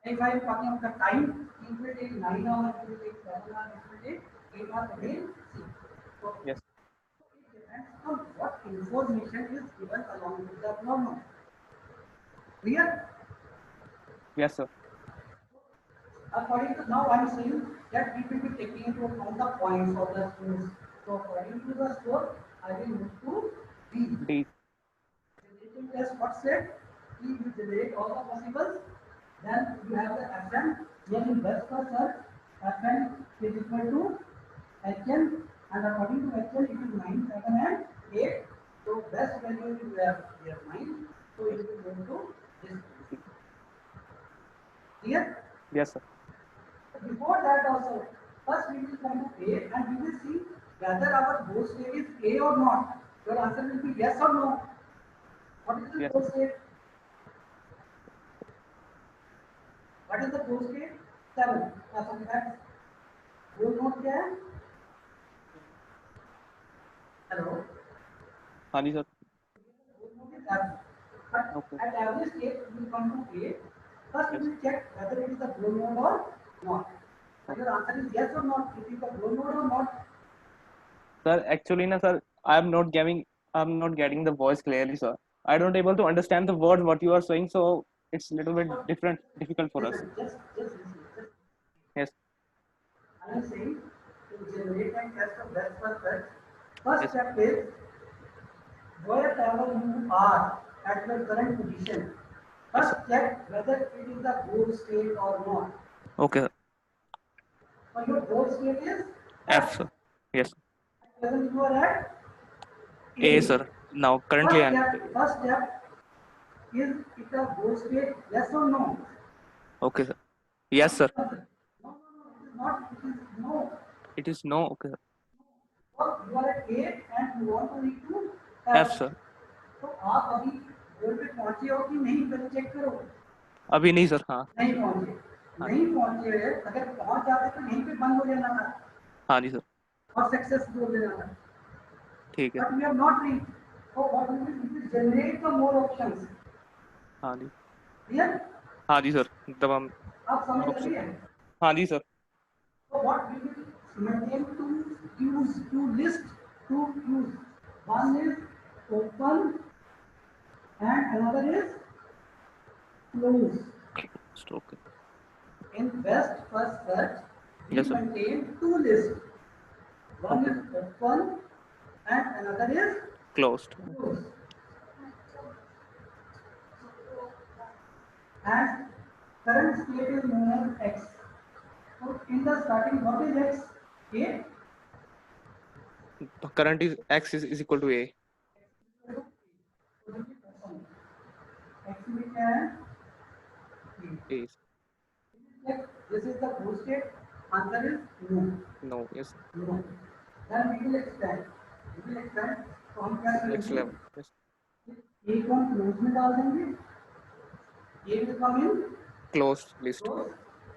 If I am talking about the time, it will take 9 hours, it will take 7 hours, it will take 8 hours again. See. So Yes. it depends on what information is given along with the problem. Clear? Yes, sir. According to now, I am saying that we will be taking into account the points of the scores. So according to the score, I will move to B. D. Generating test what said? He will generate all the possibles. Then you have the Fn. Here in best first search, Fn is equal to Hn, and according to Hn, it is 9, 7, and 8. So best value you have here 9. So it will go to this. Clear? Yes, sir. Before that also, first we will come to A and we will see whether our goal state is A or not. Your answer will be yes or no. What is the Yes. goal state? What is the goal state? 7. So that's goal node क्या है? Hello. हाँ जी, sir. Goal node is 7. But Okay. at every stage we will come to A. First we will check whether it is a goal node or not. So your answer is yes or not. It is a goal node or not. Sir, actually, na, sir, I'm not getting the voice clearly, sir. I don't able to understand the words what you are saying, so it's a little bit difficult for us. Just listen. Yes. I am saying to generate and test of best first search. First Yes. step is wherever you are at your current position, First check whether it is the goal state or not. Okay, sir. So your goal state is F, sir. Yes. present you are at A, sir. Now currently I'm First step is it a goal state? Yes or no? okay, sir. Yes, sir. No, it is not. It is no. It is no. Okay, sir. So you are at A and you want to reach to F, sir. तो आप अभी गोल पे पहुंचे हो कि नहीं पहले check करो. अभी नहीं सर. हाँ नहीं पहुंचे हुए अगर पहुंच जाते तो यहीं पे बंद हो जाना था. हाँ जी सर. और सक्सेस बोल देना था. ठीक है. But we have not reached. So what we will generate the more options. हाँ जी. Clear? हाँ जी सर. तब हम आप समझ रही हैं? हाँ जी sir. So what we will maintain to list two use. One is open and another is close. Okay. In best first search, we Yes, sir. maintain two lists. One is open and another is Closed. close. And current state is known as X. So in the starting, what is X? A. Current is X is equal to A. X में क्या है? A. A. Like, this is the goal state. Answer is no. No. Yes. No. Then we will expand. तो हम क्या Next करेंगे? level. Yes. A को हम close में डाल देंगे. A will come in Closed list. close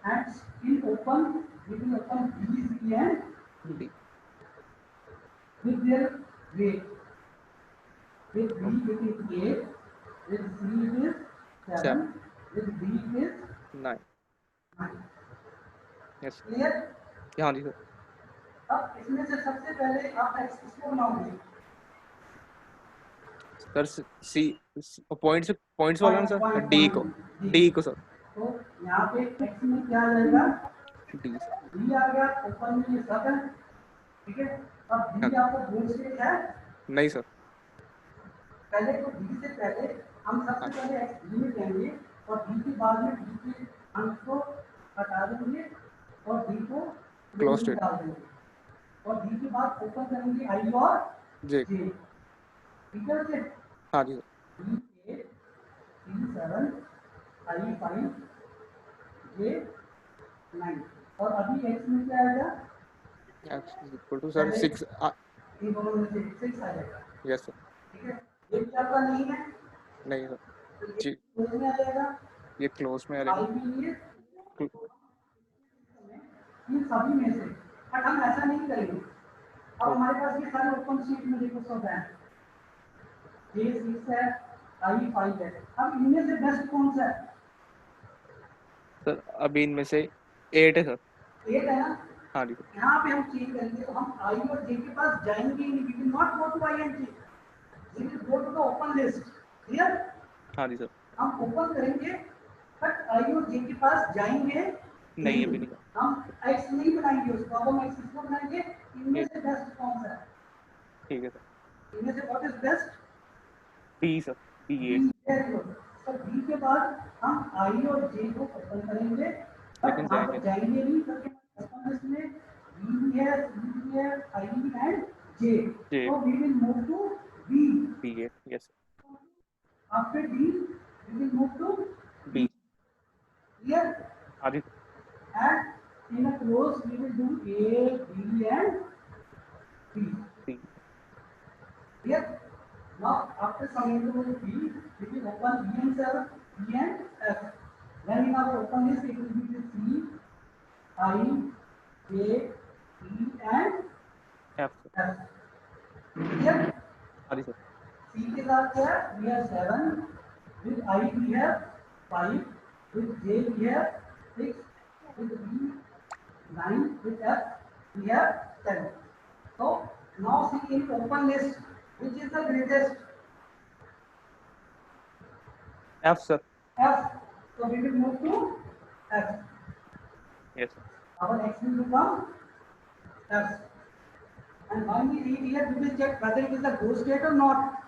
and in open we will open B, C and B. with their weight. With B it is 8, with C it is 7, Seven. with D it is 9. 9. Yes. Clear? हाँ जी sir. अब इसमें से सबसे पहले आप X किसको बनाओगे? Sir सी points वाला ना सर. D को सर. तो यहाँ पे X में क्या आ जाएगा? D. D आ गया. ओपन में ये सब है. ठीक है. अब D आपको गोल स्टेट है. नहीं सर. पहले तो D से पहले हम सबसे पहले X D में जाएंगे और D के बाद में D के अंक को हटा देंगे और D को Close state. डाल देंगे और D के बाद ओपन करेंगे I और J. J. ठीक है बच्चे? हाँ जी sir. D8, D7, I5, J9 और अभी X में क्या आएगा? X is equal to sir 6. इन दोनों में से 6 आ जाएगा. Yes sir. ठीक है. ये भी आपका नहीं है. नहीं सर. तो जी. ये क्लोज में आ जाएगा. ये क्लोज में आ I जाएगा. भी ये इन सभी में से. बट हम ऐसा नहीं करेंगे. अब हमारे पास ये सारे ओपन शीट में देखो सब है. J6 है, I5 है. अब इनमें से बेस्ट कौन सा है? सर अभी इनमें से 8 है सर. 8 है ना. हाँ जी. यहाँ पे हम चेंज करेंगे तो हम I और J के पास जाएंगे ही नहीं. We will not go to I and J. We will go to the open list. Clear? हाँ जी सर. हम ओपन करेंगे बट I और J के पास जाएंगे नहीं अभी नहीं. हम X नहीं बनाएंगे उसको. अब हम X किसको बनाएंगे? इनमें से बेस्ट कौन सा है? ठीक है सर. इनमें से what is best? B sir. B8. Very good. तो B के बाद हम I और J को ओपन करेंगे बट लेकिन वहाँ पर जाएंगे. जाएंगे नहीं क्योंकि ओपन लिस्ट में B भी है, C भी है, I and J. J. So we will move to B. B8. Yes. After D, we will move to B. here हाँ जी. and in a close we will do A, B and B. B. Here. Now after summing to B, we will open B and 7, B and F. Then in our open list it will be the C, I, J, E and F. F. Here. हाँ जी sir. C के साथ क्या है? We have 7, with I we have 5, with J we have 6, with B 9, with F we have 10. So now see in open list which is the greatest? F sir. F. So we will move to F. Yes sir. Our X will become F. And when we read here, we will check whether it is a goal state or not.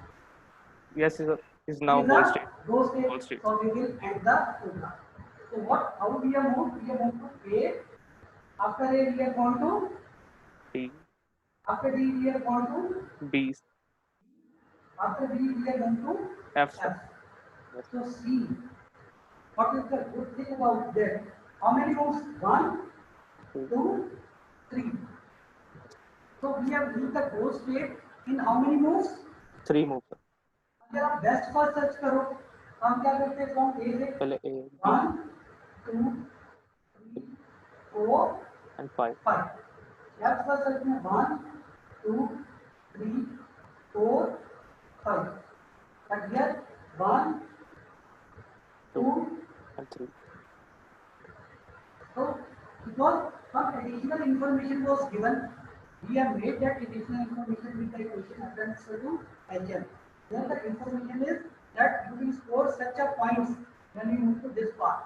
Yes sir. Is now Is goal a state. Those states, All states. so we will end the program. So what? How we have moved? We have moved to A. After A, we have gone to. D, After D, we have gone to. B, After B, we have gone to F, sir. F. Yes. So C. What is the good thing about that? How many moves? 1, 2, 3. So we have reached the goal state in how many moves? 3 moves, sir. अगर आप best first search करो तो हम क्या करते हैं from ए से पहले A, B, 1 2 3 4 and 5. 5 best first search में 1 2 3 4 5 but here 1 2 And 3. so because some additional information was given, we have made that additional information with the equation appendix to HL. Then the information is that you will score such a points when you move to this part.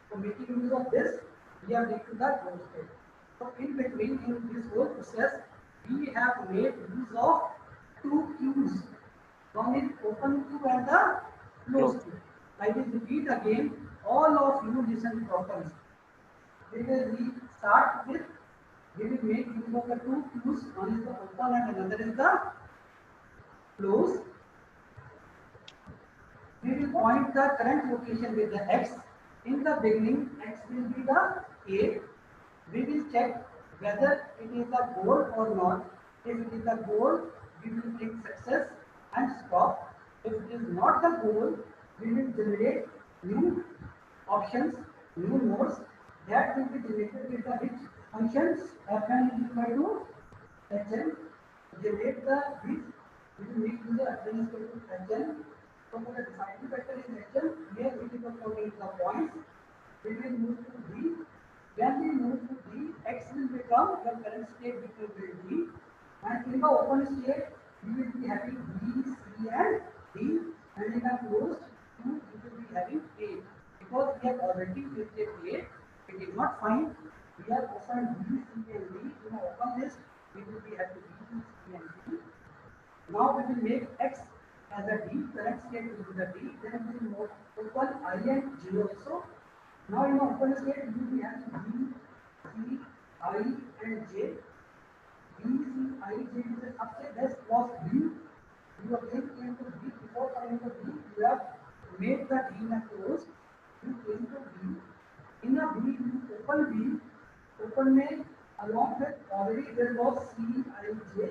So making use of this, we have taken the goal state. So in between in this whole process, we have made use of two queues. One is open queue and the closed queue. I will repeat again. All of you listen properly. We will start with, we will make use of the two queues. One is the open and another is the close. We will point the current location with the X. In the beginning, X will be the A. We will check whether it is the goal or not. If it is the goal, we will click success and stop. If it is not the goal, we will generate new options, new nodes that will be generated with the which functions fn is equal to hn. Generate the which we will make use of fn is equal to hn. So for the deciding factor is hn, here we will counting the points. We will move to D. When we move to D, X will become the current state which will be D. And in the open state, we will be having B, C and D. And in the closed queue, we will be having A. Because we have already listed A, it is not fine. We have opened B, C and D. In the open list, we will be having B, C and D. Now we will make X as a D, current state will be the D. Then we will open I and J also. Now in the open state, we will be having B, C, I and J. B, C, I, J is the subset that was B. You have then came to B. Before coming to B, you have made the D in a closed. You came to B. In a B, you open B. Open में along with already there was C, I, J.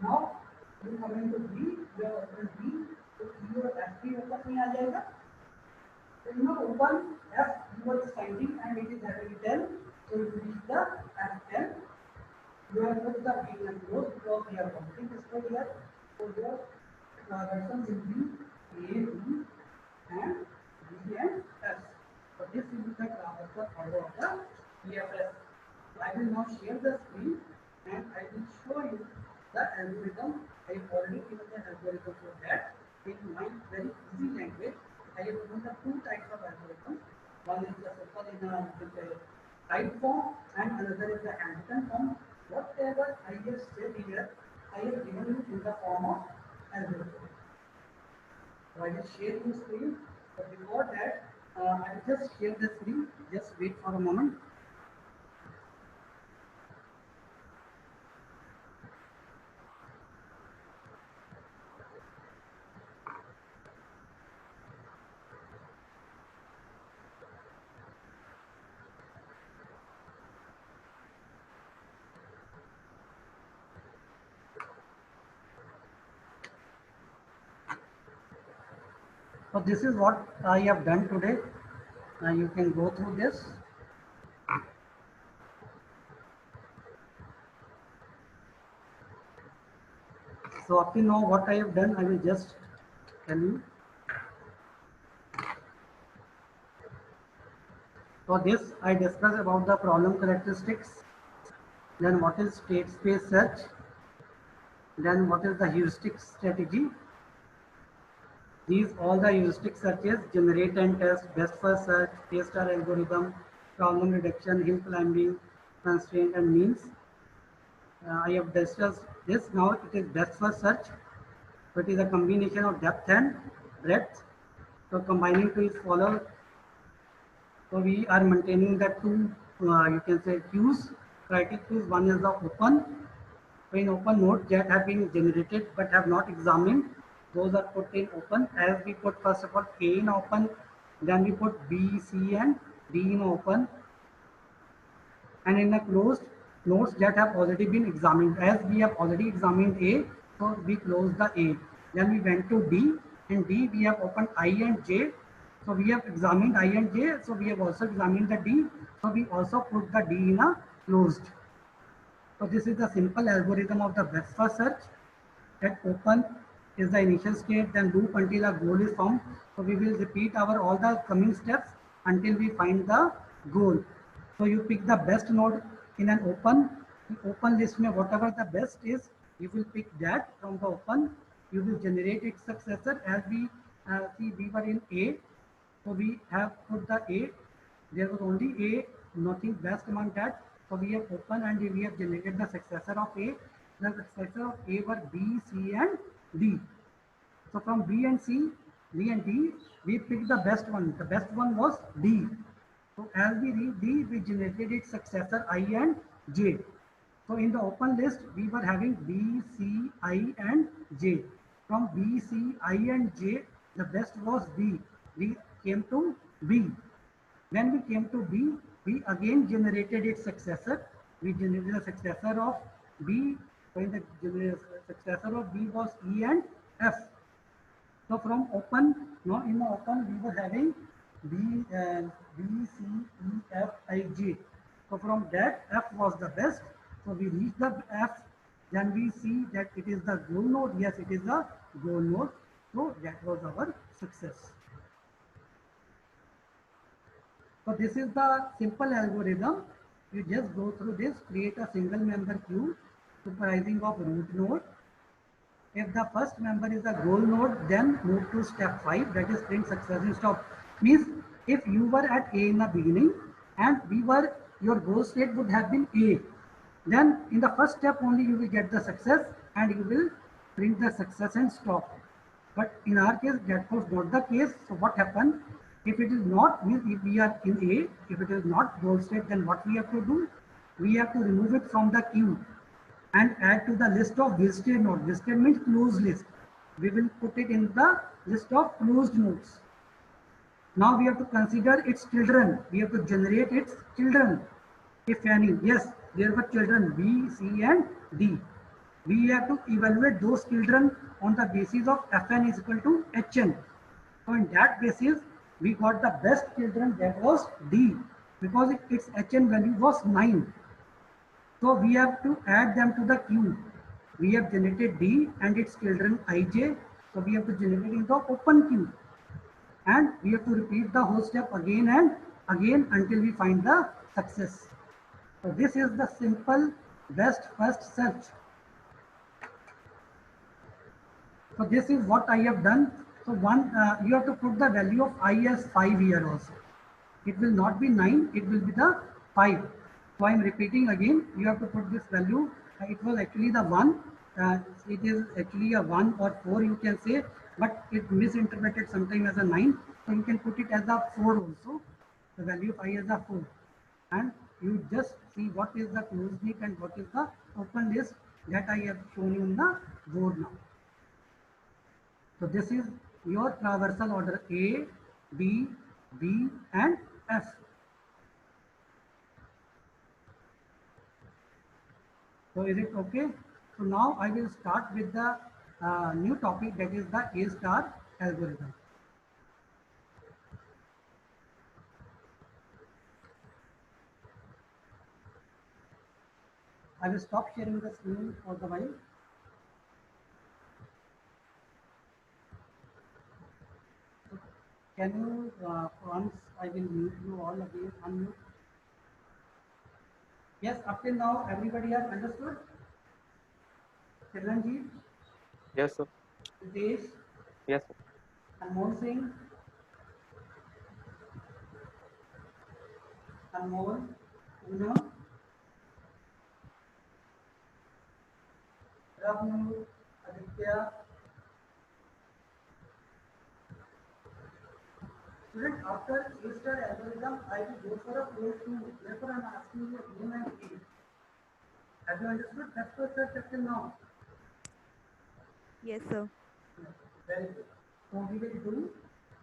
Now you come into B. You have opened B. So your F भी open नहीं आ जाएगा. So you know open F you are finding and it is having 10. So you reach the F10. You have put the B and close because we are counting this code here. So your transactions will be A, B and B and S. So this will be the transfer order of the EFS. I will now share the screen and I will show you the algorithm. I have already given the algorithm for that in my very easy language. I have given the two types of algorithm. One is the simple in a type form and another is the handwritten form. Whatever I have said here, I have given you in the form of algorithm. So I will share the screen. But before that, I will just share the screen. Just wait for a moment. So this is what I have done today. You can go through this. So up to now what I have done, I will just tell you. So this I discussed about the problem characteristics. Then what is state space search. Then what is the heuristic strategy. These all the heuristic searches, generate and test, best first search, A-star algorithm, problem reduction, hill climbing, constraint and means. I have discussed this. Now it is best first search. So it is a combination of depth and breadth. So combining two is follow. So we are maintaining the two, you can say queues, critical queues. One is the open. So in open nodes that have been generated but have not examined, those are put in open. As we put first of all A in open, then we put B, C, and D in open. And in the closed nodes that have already been examined, as we have already examined A, so we close the A. Then we went to D. In D we have opened I and J. So we have examined I and J. So we have also examined the D. So we also put the D in a closed. So this is the simple algorithm of the best first search. That open is the initial state, then loop until a goal is found. So we will repeat our all the coming steps until we find the goal. So you pick the best node in an open. The open list में whatever the best is, you will pick that from the open. You will generate its successor. As we see, we were in A, so we have put the A. There was only A, nothing best among that. So we have opened and we have generated the successor of A. The successor of A were B, C, and D. So from B and C, B and D, we picked the best one. The best one was D. So as we read D, we generated its successor I and J. So in the open list, we were having B, C, I, and J. From B, C, I, and J, the best was D. We came to B. When we came to B, we again generated its successor. We generated the successor of B. So in the successor of B was E and F. So from open, now in the open we were having B, C, E, F, I, J. So from that F was the best. So we reach the F, then we see that it is the goal node. Yes, it is the goal node. So that was our success. So this is the simple algorithm. You just go through this, create a single member queue comprising of root node. If the first member is a goal node, then move to step 5, that is print success and stop. Means if you were at A in the beginning and your goal state would have been A, then in the first step only you will get the success and you will print the success and stop. But in our case, that was not the case. So what happened? If it is not, means if we are in A, if it is not goal state, then what we have to do? We have to remove it from the queue and add to the list of visited nodes. Visited means closed list. We will put it in the list of closed nodes. Now we have to consider its children. We have to generate its children, if any. Yes, there were children B, C, and D. We have to evaluate those children on the basis of Fn is equal to Hn. So in that basis, we got the best children, that was D, because its Hn value was 9. So we have to add them to the queue. We have generated D and its children Ij. So we have to generate in the open queue. And we have to repeat the whole step again and again until we find the success. So this is the simple best first search. So this is what I have done. So you have to put the value of I as 5 here also. It will not be 9, it will be the 5. So I am repeating again, you have to put this value. It was actually the 1. It is actually a 1 or 4 you can say, but it misinterpreted sometime as a 9. So you can put it as a 4 also. The value of I as a 4. And you just see what is the closed list and what is the open list that I have shown you in the board now. So this is your traversal order A, D, B, and F. So is it okay? So now I will start with the new topic, that is the A star algorithm. I will stop sharing the screen for the while. Can you, once I will mute you all again, unmute. Yes, up till now, everybody has understood? Chiranjeev, Yes, sir. Ritesh, Yes, sir. Anmol Singh, Anmol, Poonam, Ravnu, Aditya, Student, after A star algorithm, I will go for a close to. Therefore, I am asking you name and age. Have you understood? That's what sir up till now. Yes, sir. Very good. So we will do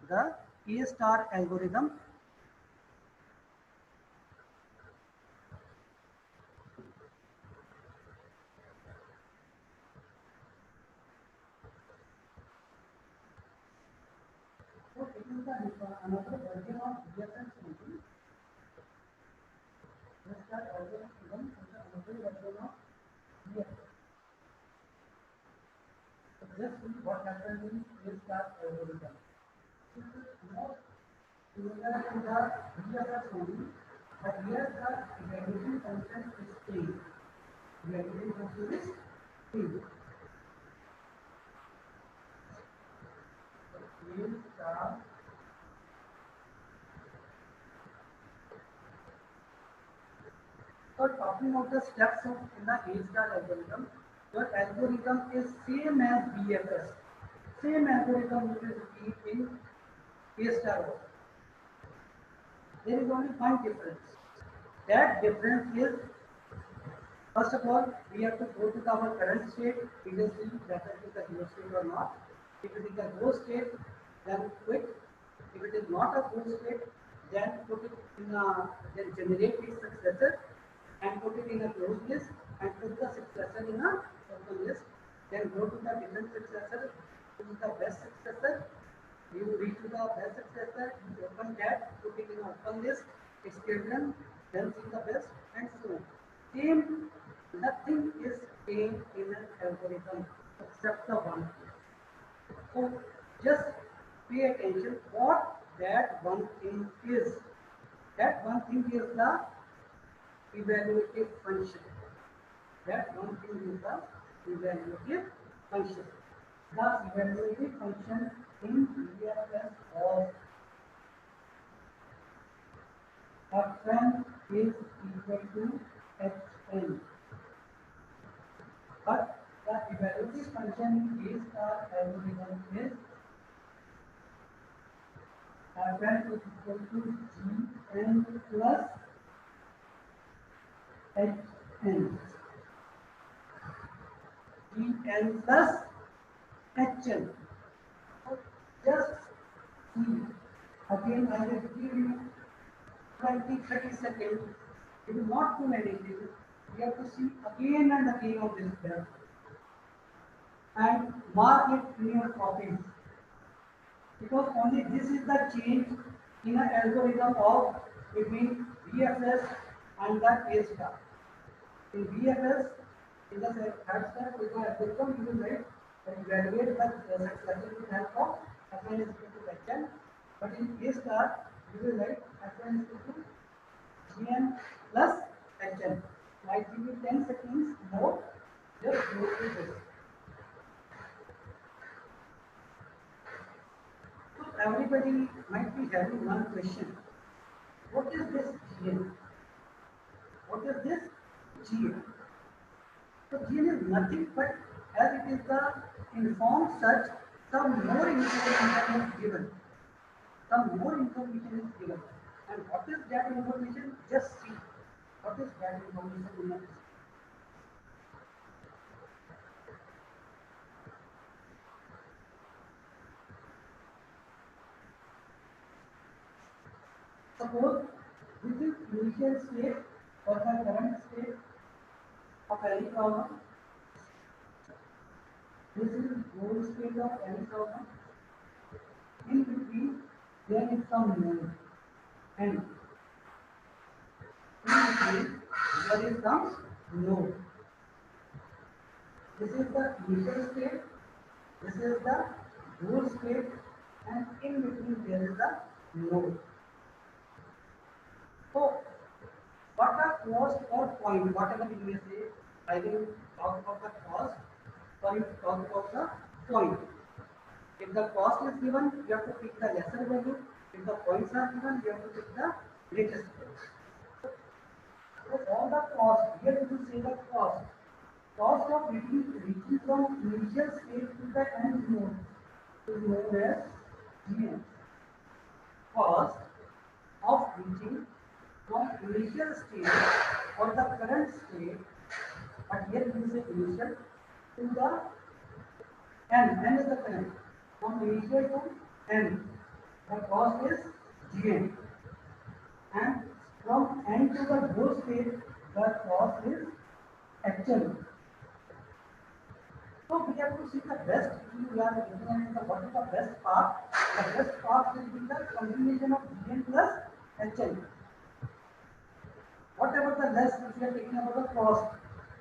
the A star algorithm. So it is the another version of DFS only. A star algorithm is another version of DFS. So just see what happens in A star algorithm. This is more similar to the DFS only, but here the evaluation function is changed. Evaluation function is changed. A star So talking about the steps of in the A-star algorithm, your algorithm is same as BFS. Same algorithm you will repeat in A-star also. There is only one difference. That difference is, first of all, we have to go to our current state, previously whether it is a zero state or not. If it is a go state, then quit. If it is not a go state, then put it in a, then generate its successor and put it in a closed list and put the successor in a open list. Then go to the different successor, choose the best successor. You reach to the best successor, you open that, put it in an open list, its children, then see the best, and so on. Same, nothing is same in an algorithm except the one thing. So just pay attention what that one thing is. That one thing is the evaluative function. That one thing is the evaluative function. The evaluative function in BFS of Fn is equal to Hn. But the evaluative function in A-star algorithm is Fn is equal to Gn plus Hn. Gn plus Hn. So just see. Again, I will give you 20-30 seconds. You will not do anything. You have to see again and again on this graph and mark it in your copies. Because only this is the change in an algorithm of between BFS and the A star. In BFS, in the third step with the algorithm, you will write and evaluate the successor with help of Fn is equal to Hn. But in A star, you will write Fn is equal to Gn plus Hn. I give you 10 seconds more. Just go through this. So everybody might be having one question. What is this Gn? What is this Gn? So Gn is nothing but as it is the informed search, some more information is given. Some more information is given. And what is that information? Just see. What is that information in the Suppose this is initial state or the current state of any problem. This is goal state of any problem. In between, there is some node. And in between, there is some node. This is the initial state. This is the goal state. And in between, there is the node. So, what are cost or point, whatever you may say, I will talk about the cost or you talk about the point. If the cost is given, you have to pick the lesser value. If the points are given, you have to pick the greatest value. So all the cost, here you will say the cost. Cost of reaching from initial state to the end node is known as GN. cost of reaching from initial state or the current state, but here we say initial to the n is the current. From initial to n, the cost is Gn, and from n to the goal state, the cost is HL. So we have to see the best. If we are looking at what is the best path, the best path will be the combination of Gn plus HL. Whatever the less, if we are taking about the cost,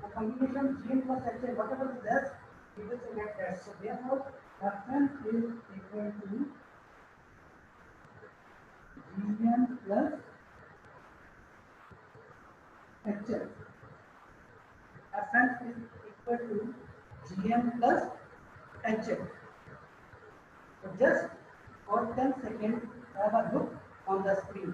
the combination Gn plus HL, whatever is less, we will select that. So therefore, Fn is equal to Gn plus HL. Fn is equal to Gn plus HL. So just for 10 seconds, have a look on the screen.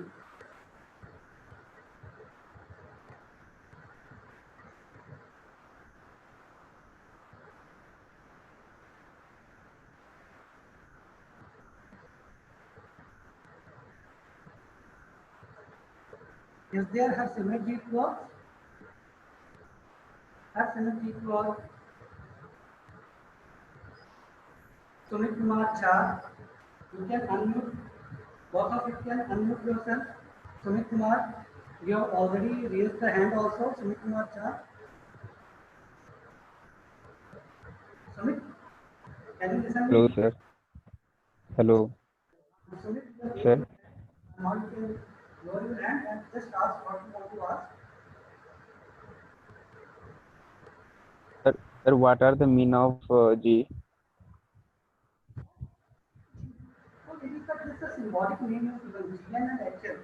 Is there her symmetry clause? Her symmetry clause. Sumit Kumar Jha, you can unmute. Both of you can unmute yourself. Sumit Kumar, you have already raised the hand also. Sumit Kumar Jha. Sumit, can you listen Hello, me? sir. Hello, Sumit, you are sir. now you can lower your hand and just ask what you want to ask. Sir, what are the mean of G? So this is a symbolic name of given Gn and HL.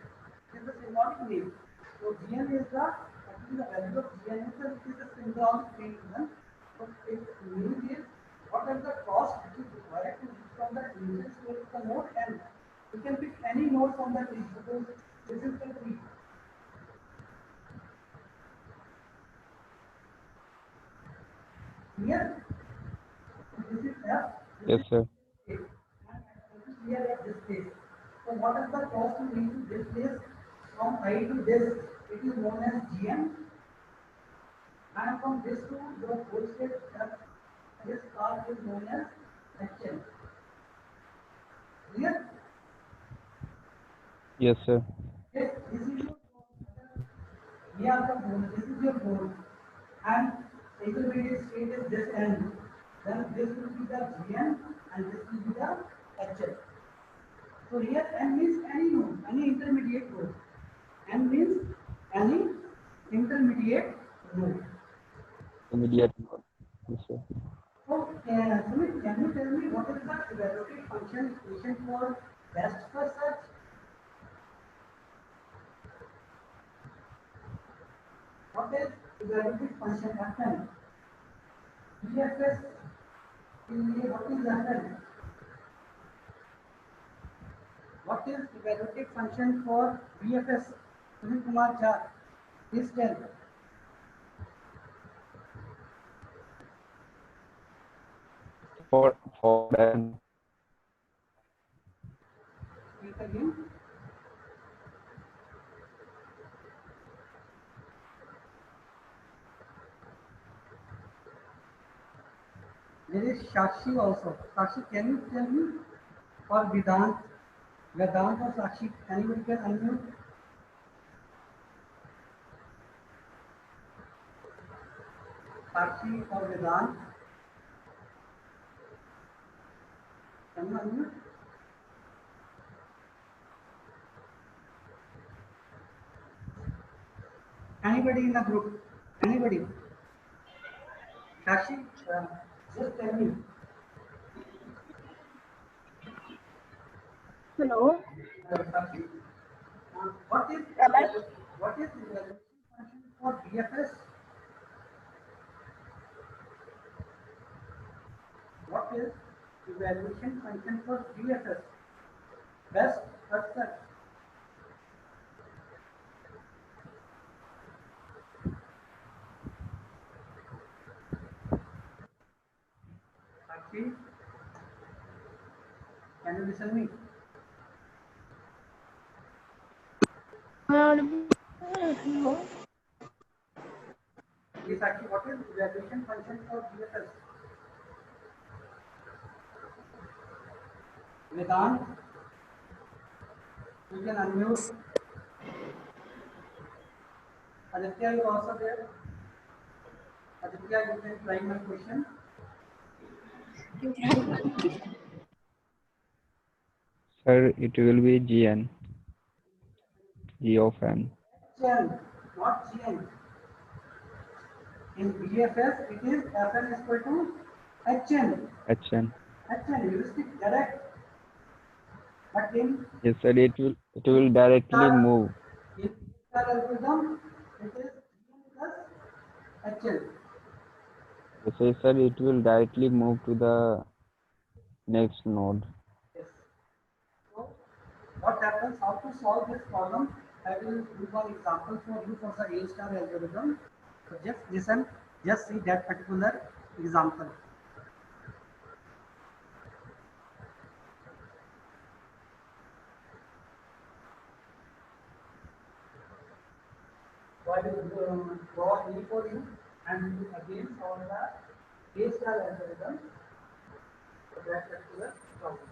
It is a symbolic name. So Gn is actually the value of Gn is a symbolic name given. So it means is what are the cost which is required to reach from the initial state of the node, and you can pick any node from that tree. Suppose this is the tree. Here, this is F. Yes, sir. Here at this place. So what is the cost to reach to this place from I to this? It is known as Gn, and from this to the whole state F, this part is known as HL. Clear? Yes, sir. Yes, this is your goal. We are the goal. This is your goal, and intermediate state is this end. Then this will be the Gn, and this will be the HL. So here n means any node, any intermediate node. N means any intermediate node. Immediate. Yes, sir. So, Sumit, can you tell me what is the evaluative function equation for best first search? What is evaluative function Fn? BFS what is Fn? What is evaluative function for BFS? Sumit Kumar Jha, please tell. For and Speak again. There is Sakshi also. Sakshi, can you tell me for Vedant? Vedant or Sakshi, anybody can unmute? Sakshi or Vedant? Can you unmute? Anybody in the group? Anybody? Sakshi, just tell me. Hello. Sakshi, what is what is the evaluation function for BFS? What is evaluation function for BFS? Best first search. Sakshi, can you listen me? Yes, actually, what is evaluation function for DFS? Vedant, you can unmute. Aditya is also there. Aditya, you can try my question. Sir, it will be Gn. G of n. Gn, not Gn. In BFS, it is Fn is equal to Hn. Hn. Hn, heuristic direct. But in Yes, sir. It will directly move. algorithm, it is Gn plus Hn. Yes, sir. It will directly move to the next node. Yes. So, what happens? How to solve this problem? I will do one example for you for the A star algorithm. So just listen, just see that particular example. So I will draw A for you and we will again solve the A star algorithm for that particular problem.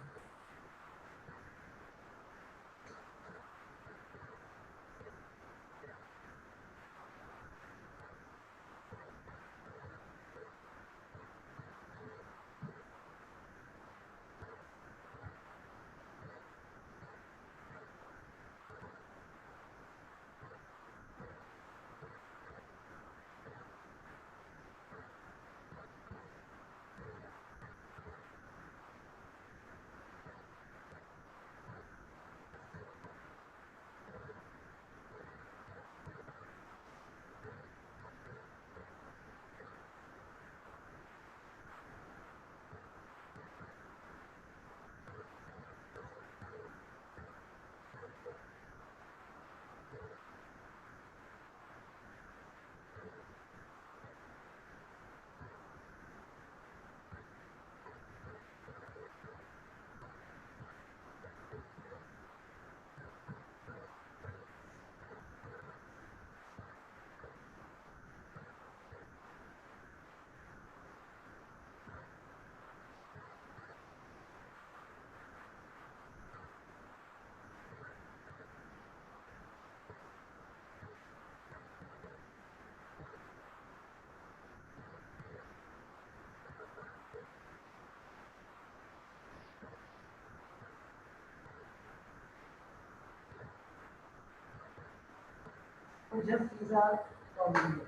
So just these are problem here.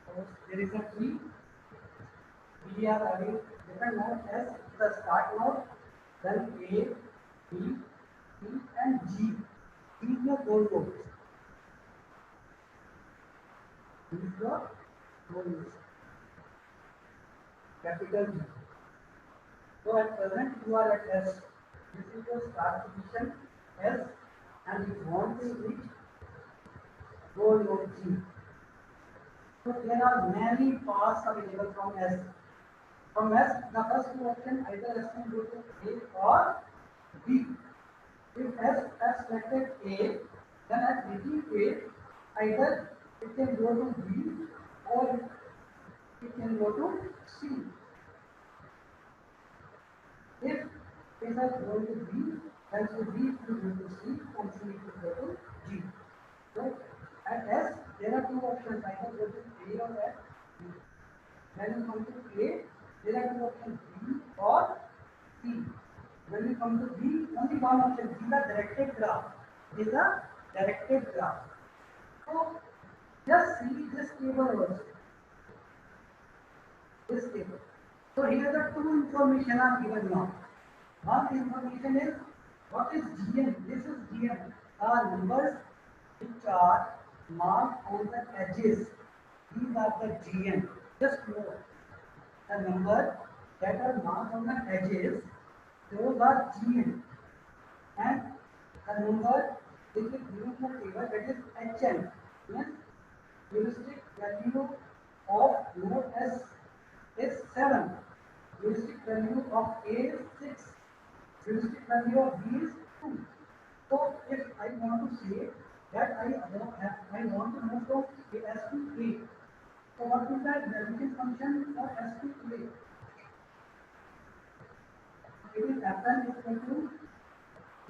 So there is a tree. We are having different nodes as the start node, then A, B, C, and G. These are goal nodes. These are goal nodes. Capital G. So at present you are at S. This is your start position S, and you want to reach goal node G. So there are many paths available from S. From S, the first two options either S can go to A or B. If S has selected A, then at reaching A, either it can go to B or it can go to C. If it has gone to B, then to B it will go to C and C it will go to G. So at S, there are two options, either go to A or at B. When you come to A, there are two options, B or C. When you come to B, only one option, these are directed graph. These are directed graph. So just see this table also. This table. So here the two information are given now. One information is what is GN? This is GN. Are numbers which are marked on the edges. These are the GN. Just note the number that are marked on the edges. Those are GN. And the number which is given in the table, that is HN. Means heuristic value of node S is 7. Heuristic value of A is 6. Heuristic value of B is 2. So if I want to say that I want to move from S to A. So what is that derivative function for S to A? It is Fn is equal to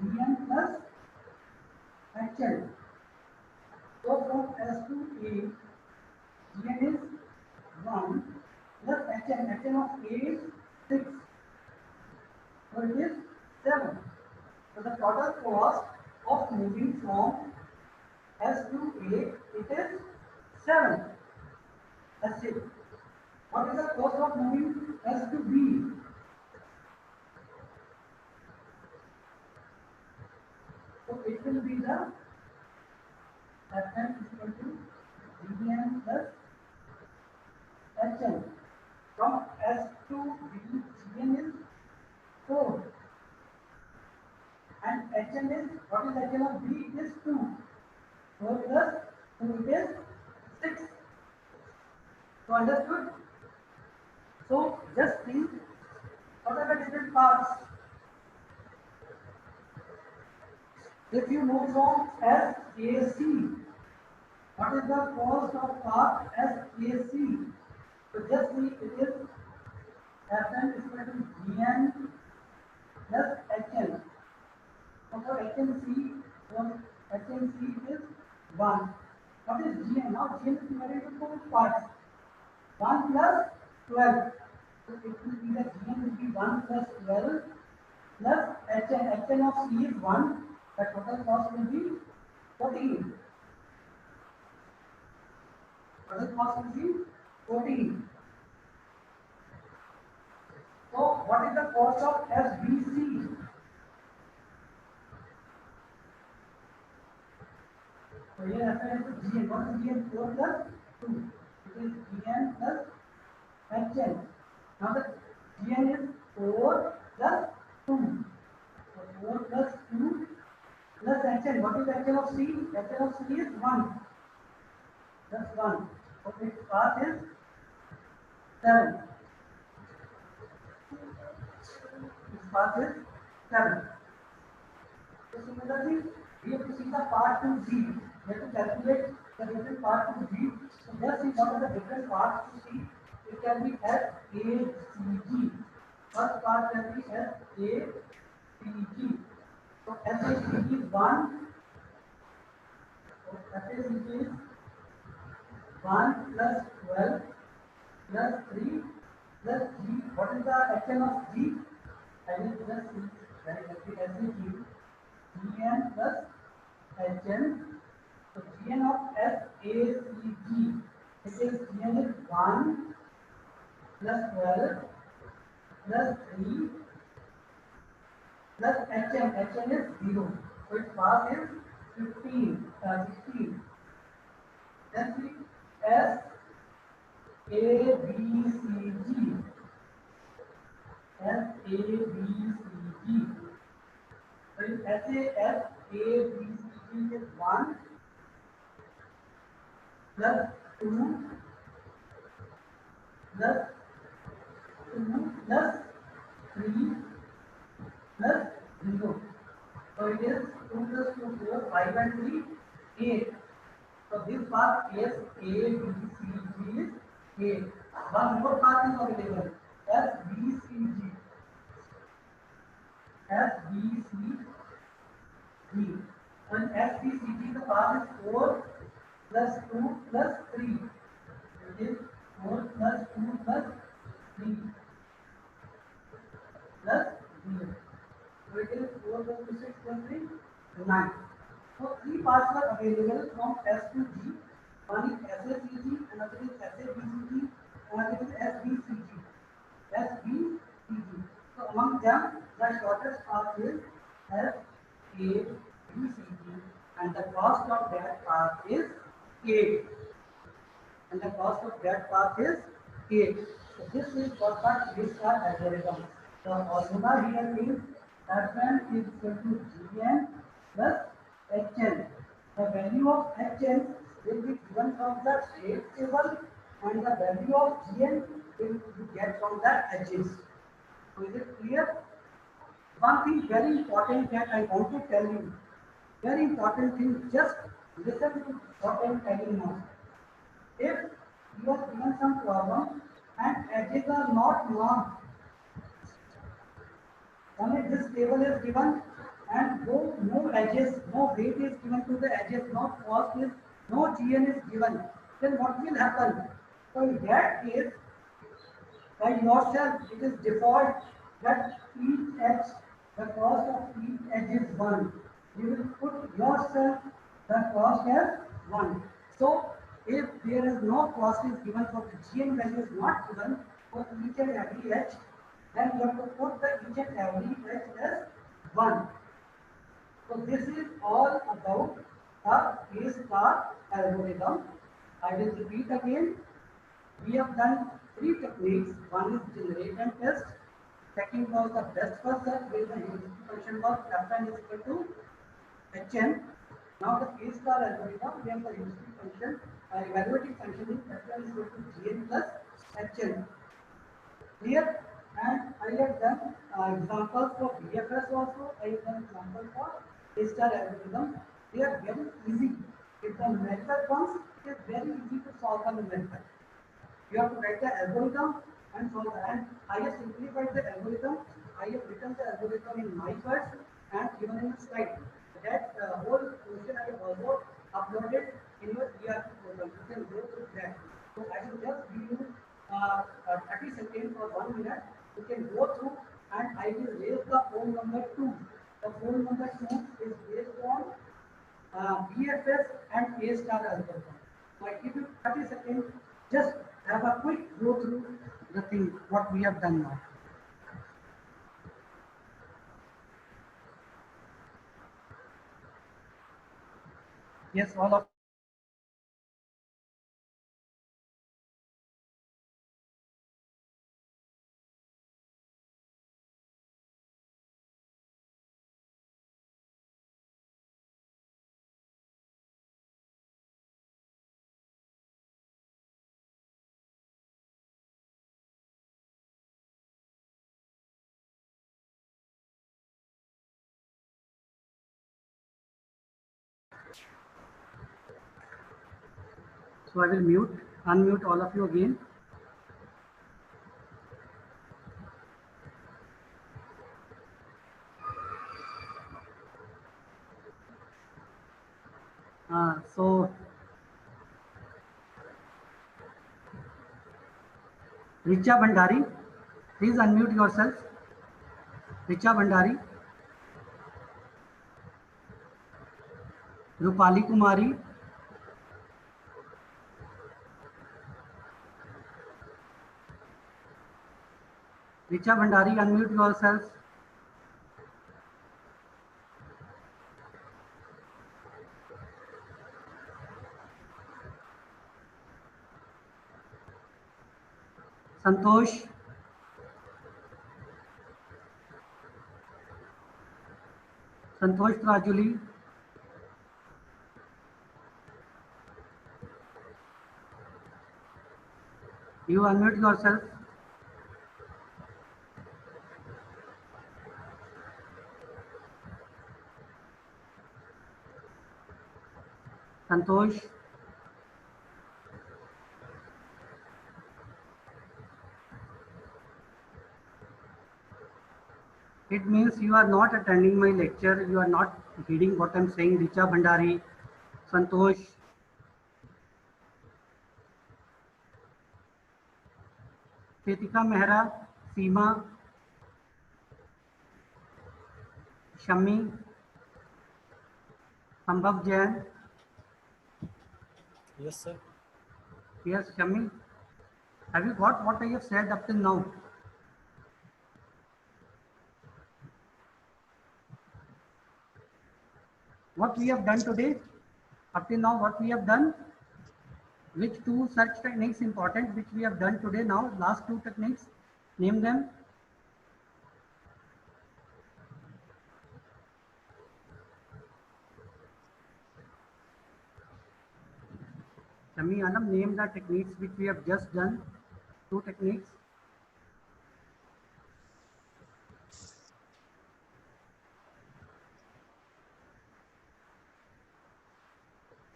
Dn plus Hn. So from S to A, Dn is 1 plus Hn of A is 6. So it is 7. So the total cost of moving from S to A, it is 7. That's it. What is the cost of moving S to B? So it will be the Fn is equal to Dn plus Hn. From S to B, Dn is 4. And Hn is, what is Hn of B? It is 2. 4 plus 2, it is 6. So understood? So just think, what are the different parts? If you move from SAC, what is the cost of path SAC? So just see, it is Fn is equal to Gn plus Hn. So for HNC, it is 1. What is Gn? Now Gn is divided into 4 parts. 1 plus 12. So it will be that Gn will be 1 plus 12 plus Hn of C is 1. The total cost will be 14. Total cost will be 14. So what is the cost of SBC? So here Fn is Gn. What is Gn? 4 plus 2. It is Gn plus Hn. Now the Gn is 4 plus 2. So 4 plus 2 plus Hn. What is Hn of C? Hn of C is 1. That's 1. So its path is 7. Its path is 7. So similarly, we have to see the path to Z. We have to calculate the different parts to Z. So just see what are the different parts to C. It can be S, A, C, G. First part can be S, A, C, G. So S, A, C, G is 1. So S, A, C, G is 1 plus 12 plus 3 plus G. What is the Hn of G? I will just see very quickly as a G. Gn plus Hn. So Gn of S, A, C, G. It is Gn is 1 plus 12 plus 3 plus Hn. Hn is 0. So its path is 16. Then see S, A, B, C, G. S, A, B, C, G. So in S, A, B, C, G is 1 plus 2 plus 2 plus 3 plus 0. So it is 2 plus 2, 4, 5 and 3, 8. So this part S, A, B, C, G is 8. One more part is available. S, B, C, G. S, B, C, G. So in S, B, C, G the part is 4 plus 2 plus 3. It is 4 plus 2 plus 3 plus 0. So it is 4 plus 2, 6 plus 3, 9. So 3 parts are available from S to G. One is SACG, another is SABCG, another is SBCG. SBCG. So among them, the shortest path is SABCG, and the cost of that path is 8. And the cost of that path is 8. So this is what the Weierstrass algorithm. The formula here is Fn is equal to Gn plus Hn. The value of Hn will be given from the state table, and the value of Gn will be get from the edges. So is it clear? One thing very important that I want to tell you, very important thing, just Listen to what I am telling now. If you are given some problem and edges are not marked, only this table is given and no edges, no weight is given to the edges, no cost is, no GN is given, then what will happen? So in that case, by yourself, it is default that each edge, the cost of each edge is 1. You will put yourself the cost as 1. So, if there is no cost is given for the GN value is not given for each and every edge, then you have to put the each and every edge as 1. So this is all about the A-star algorithm. I will repeat again. We have done three techniques. One is generate and test. Second was the best first search where the heuristic function was Fn is equal to Hn. Now the A-star algorithm, we have the heuristic function, evaluating function is Fn is equal to Gn plus Hn. Clear? And I have done examples for BFS also. I have done examples for A-star algorithm. They are very easy. If the method comes, it is very easy to solve the method. You have to write the algorithm and solve that. And I have simplified the algorithm. I have written the algorithm in my words and given in a slide. That whole question I have also uploaded in your ERP program. You can go through that. So I will just give you 30 seconds or 1 minute. You can go through and I will raise the phone number 2. The phone number 2 is based on BFS and A-star algorithm. So I give you 30 seconds. Just have a quick go through the thing, what we have done now. Yes, all of so I will unmute all of you again. So Richa Bhandari, please unmute yourself. Richa Bhandari, Rupali Kumari, Richa Bhandari, unmute yourself. Santosh, Santosh Trajuli, you unmute yourself. Santosh, it means you are not attending my lecture, you are not hearing what I am saying. Richa Bhandari, Santosh, Chetika Mehra, Seema, Shami, Sambhav Jain. Yes, sir. Yes, Shami. Have you got what I have said up till now? What we have done today, up till now, what we have done, which two search techniques important, which we have done today now, last two techniques, name them. Shami, Anam, name the techniques which we have just done, two techniques.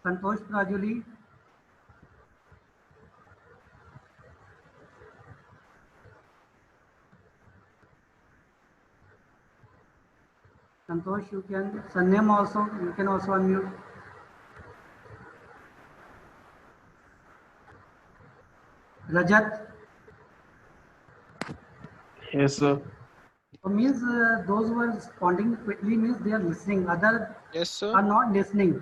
Santosh Prajuli, Santosh, you can, Sanyam also, you can also unmute. Rajat, Yes, sir. so means those who are responding quickly means they are listening, other Yes, sir. are not listening.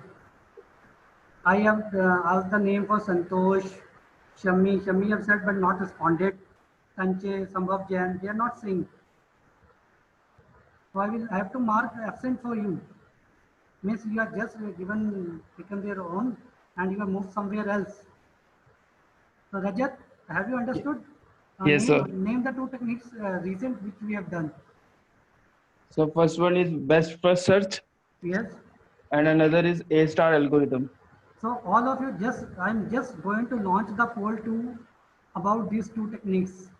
I have asked the name for Santosh, Shami. Shami have said but not responded. Sanche, Sambhav Jain, they are not saying. So I have to mark absent for you. Means you are just taken their own and you have moved somewhere else. So Rajat, have you understood? Yes, sir. Name the two techniques recent which we have done. So first one is best first search Yes. and another is A star algorithm. So all of you I'm just going to launch the poll to about these two techniques.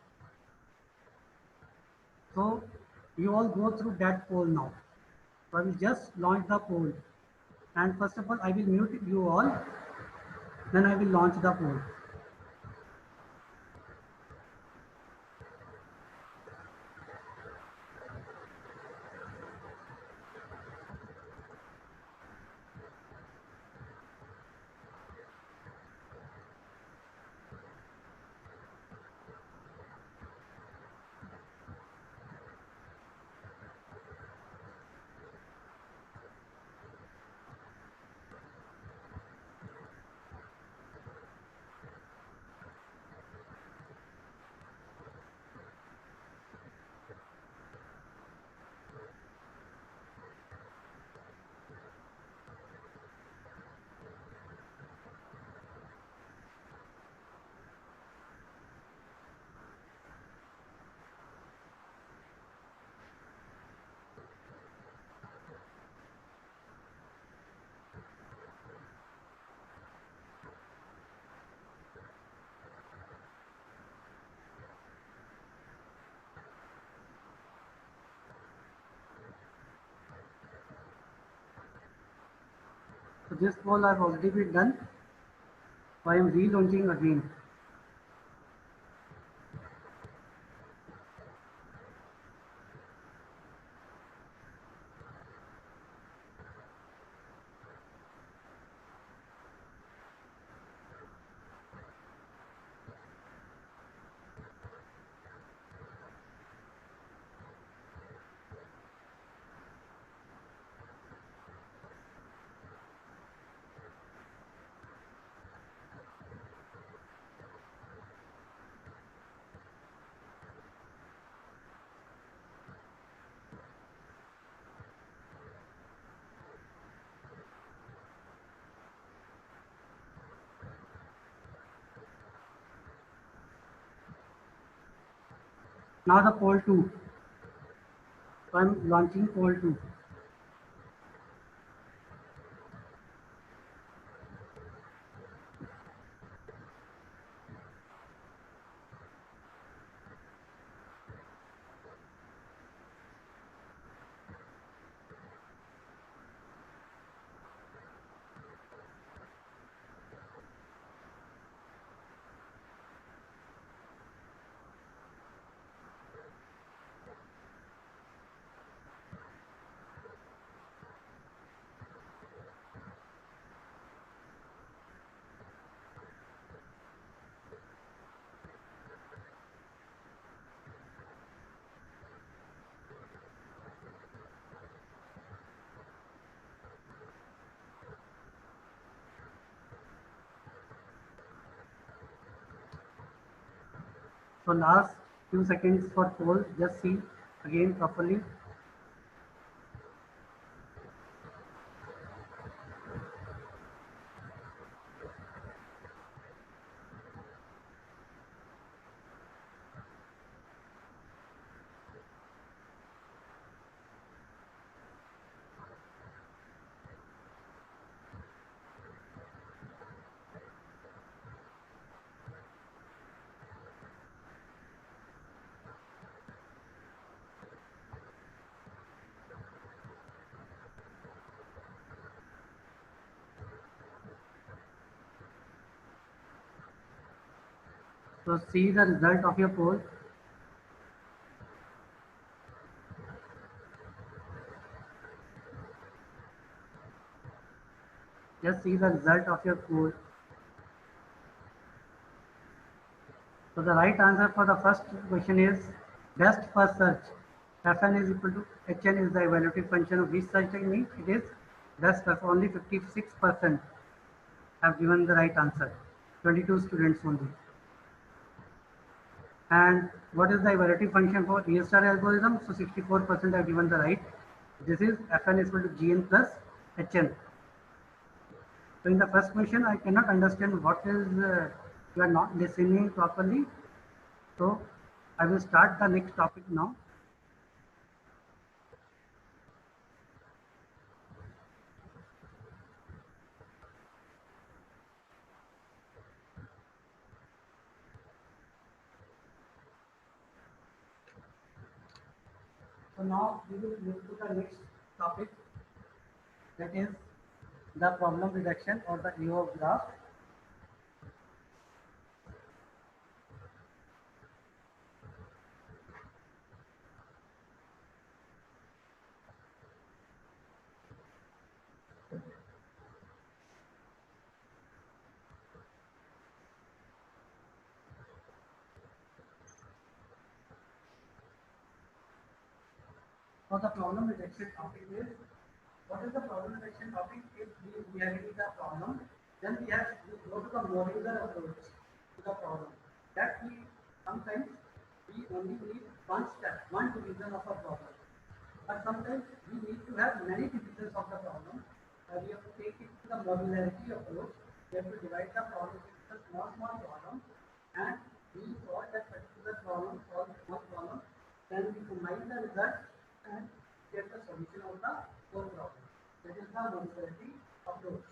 So you all go through that poll now. So I will just launch the poll. And first of all, I will mute you all. Then I will launch the poll. So this poll has already been done. So I am relaunching again. Now the poll 2. So I am launching poll 2. So last few seconds for poll. Just see again properly. So see the result of your poll. Just see the result of your poll. So the right answer for the first question is best first search. Fn is equal to Hn is the evaluative function of which search technique? It is best first. Only 56% have given the right answer. 22 students only. And what is the evaluative function for A star algorithm? So 64% have given the right. This is Fn is equal to Gn plus Hn. So in the first question, I cannot understand what is you are not listening properly. So I will start the next topic now. So now we will move to the next topic, that is the problem reduction or the AO graph. So the problem reduction topic is, what is the problem reduction topic? If we are getting the problem, then we have to go to the modular approach to the problem. That we sometimes we only need one step, one division of a problem. But sometimes we need to have many divisions of the problem. We have to take it to the modularity approach. We have to divide the problem into small problem, and we solve that particular problem, solve one problem. Then we combine the result and get the solution of the whole problem. That is the modularity approach.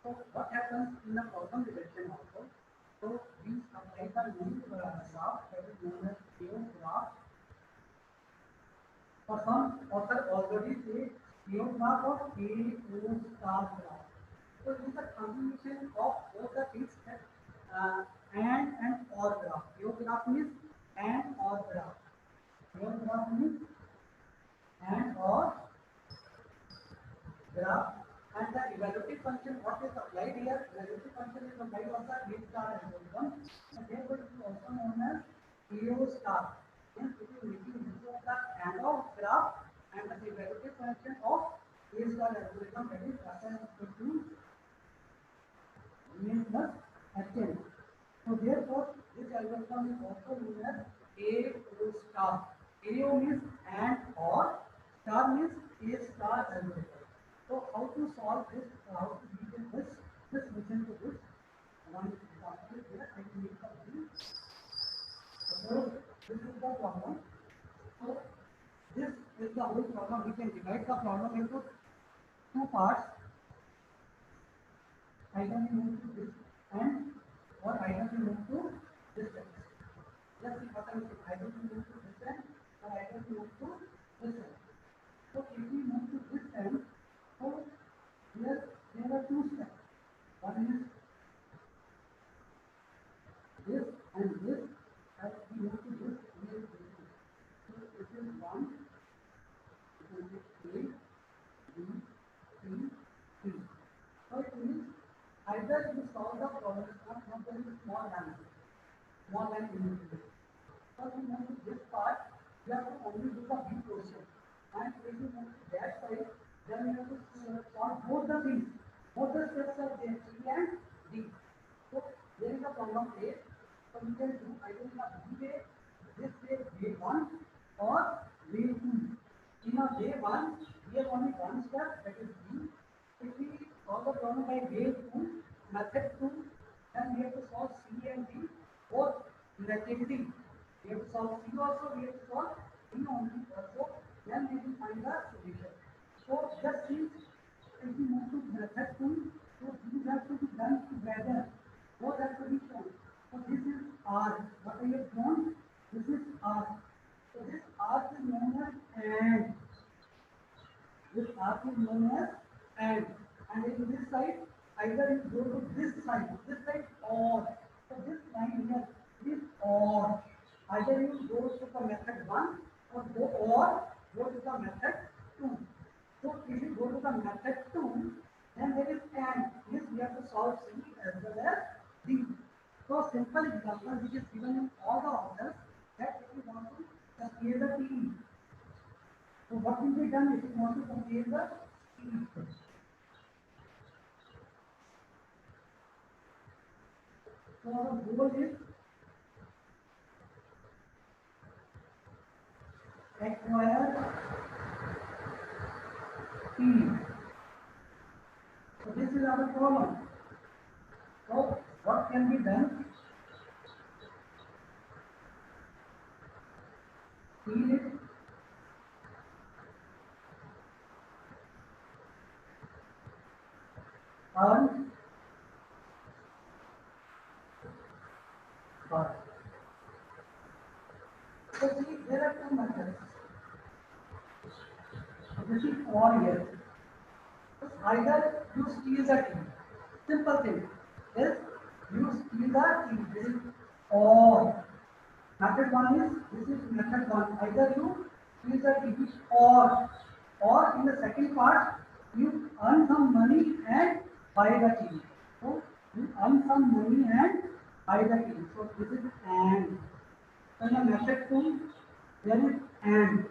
So what happens in the problem reduction also? So we apply the new graph, that is known as AO graph. For some author already say AO graph or AO star graph. So it is a combination of both the things, that and or graph. AO graph means and or graph. AO graph means and or graph. And the evaluative function, what is applied here? Evaluative function is applied on the A star algorithm, and therefore it is also known as AO star. Hence, it is making use of the and of graph and the evaluative function of A star algorithm, that is Fn equal to Gn plus Hn. So therefore, this algorithm is also known as AO star. AO means and or, star means A star algorithm. So how to solve this? How to deal with this? Just listen to this. One example here. I will make the view. Suppose this is the problem. So this is the whole problem. We can divide the problem into two parts. Either we move to this end, or either we move to this end. Just see what I am saying. Either we move to this end, or either we move to this end. So if we move to this end, so here there are two steps. One is this and this. As we move to this, we will do this. So this is one. It will be A, B, C, D. So it means either you solve the problem, not there is a small line in this. So if you move to this part, you have to only do the B portion. And if you move to that side, then you have to solve both the things. Both the steps are there, C and D. So there is a problem A. So you can do either in a B way, this way, way 1, or way 2. In a way 1, we have only one step, that is B. If we solve the problem by way 2, method 2, then we have to solve C and D both negatively. We have to solve C also, we have to solve D only also, then we will find the solution. So just see, if we move to method 2, so these have to be done together. Both have to be shown. So this is R. What I have shown, this is R. So this R is known as AND. This R is known as AND. And in this side, either you go to this side or. So this line here is simple example which is given in all the orders that if you want to compare the T. So what will be done if you want to compare the T? So our goal is acquire T. So this is our problem. So what can be done? Steal it. Earn. Earn. So see, there are two methods. So this is all here. Either you steal the key. Simple thing is you steal the key. This is or. Method one is this is method one. Either you steal the key or in the second part you earn some money and buy the key. So you earn some money and buy the key. So this is and. So in the method two there is and.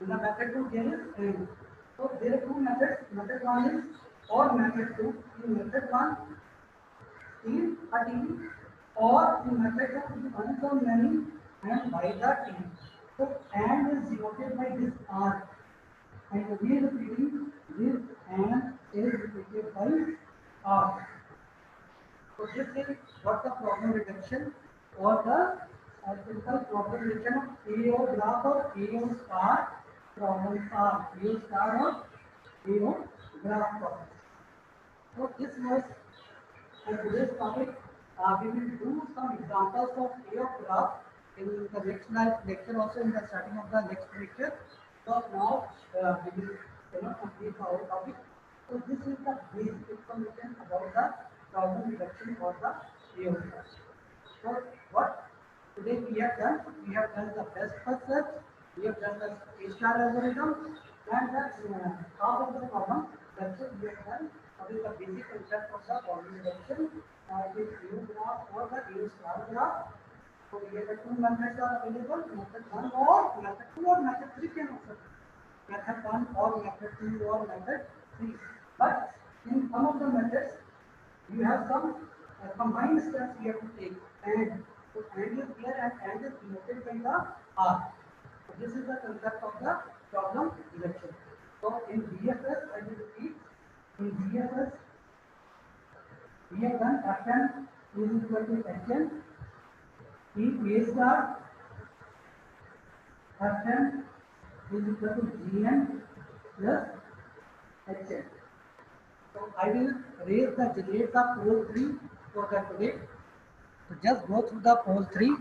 In the method 2 there is and. So there are two methods. Method 1 is or method 2. In method 1, steal a TV or in method 2 you earn some money and buy the TV. So and is denoted by this R and we are repeating this and is repeated by R. So this is what the problem reduction or the simple problem reduction of AO graph or AO star problems are AO star or AO graph problem. So this was today's topic. We will do some examples of AO graph in the next lecture, also in the starting of the next lecture. So now we will complete our topic. So this is the basic information about the problem reduction or the AO graph. So what today we have done the best first search, we have done the A-star algorithm, and the half of the problem. That's it. We have done what is the basic concept of the problem reduction with AO graph or the A-star graph. So here the two methods are available: method 1 or method 2 or method 3 can also be. Method 1 or method 2 or method 3. But in some of the methods you have some combined steps you have to take, and so and is here and is denoted by the R. So this is the concept of the problem reduction. So in BFS, I will repeat, in BFS we have done Fn is equal to Hn, in A star Fn is equal to Gn plus Hn. So I will raise the generate the pole 3 for the today. So just go through the pole 3.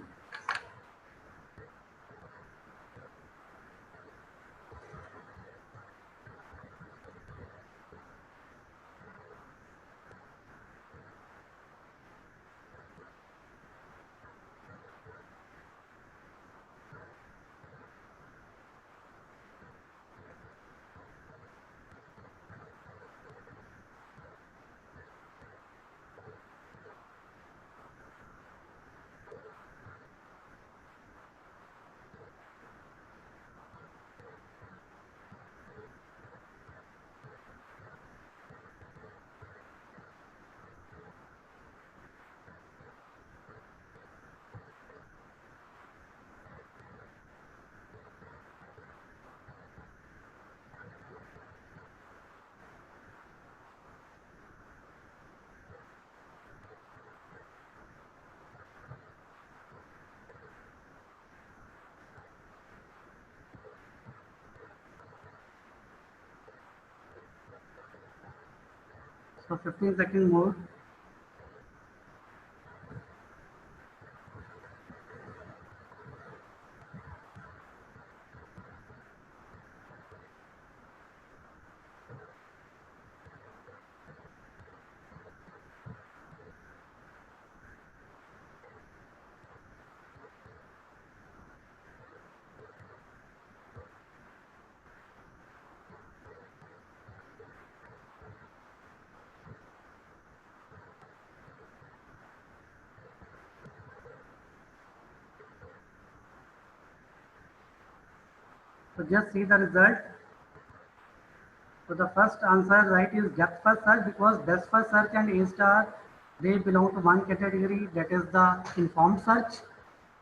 So 15 seconds more. So just see the result. So the first answer right is depth first search, because depth first search and A star, they belong to one category, that is the informed search,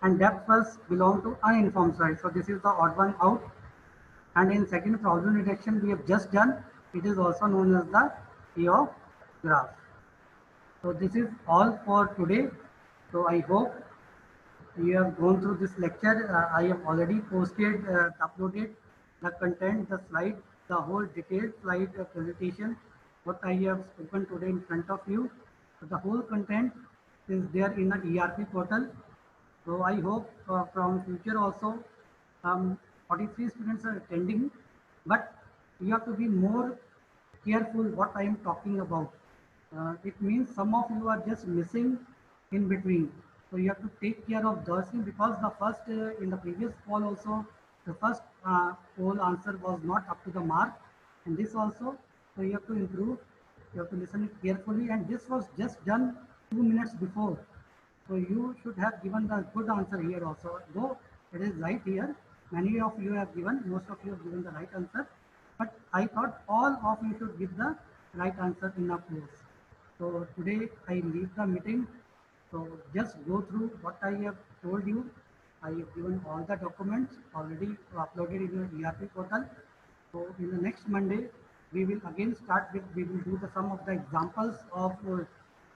and depth first belong to uninformed search. So this is the odd one out. And in second problem detection we have just done, it is also known as the P of graph. So this is all for today. So I hope you have gone through this lecture. I have already posted, uploaded the content, the slide, the whole detailed slide presentation, what I have spoken today in front of you. So the whole content is there in the ERP portal. So I hope from future also 43 students are attending, but you have to be more careful what I am talking about. It means some of you are just missing in between. So you have to take care of those things, because the first, in the previous poll also, the first poll answer was not up to the mark. And this also, so you have to improve, you have to listen it carefully. And this was just done 2 minutes before. So you should have given the good answer here also. Though it is right here, many of you have given, most of you have given the right answer. But I thought all of you should give the right answer in a course. So today I leave the meeting. So just go through what I have told you. I have given all the documents already uploaded in your ERP portal. So in the next Monday, we will again start with, we will do the some of the examples of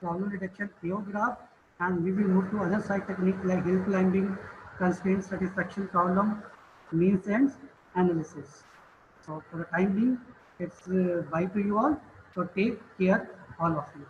problem detection graph, and we will move to other side technique like hill climbing, constraint satisfaction problem, means ends analysis. So for the time being, it's bye to you all. So take care, all of you.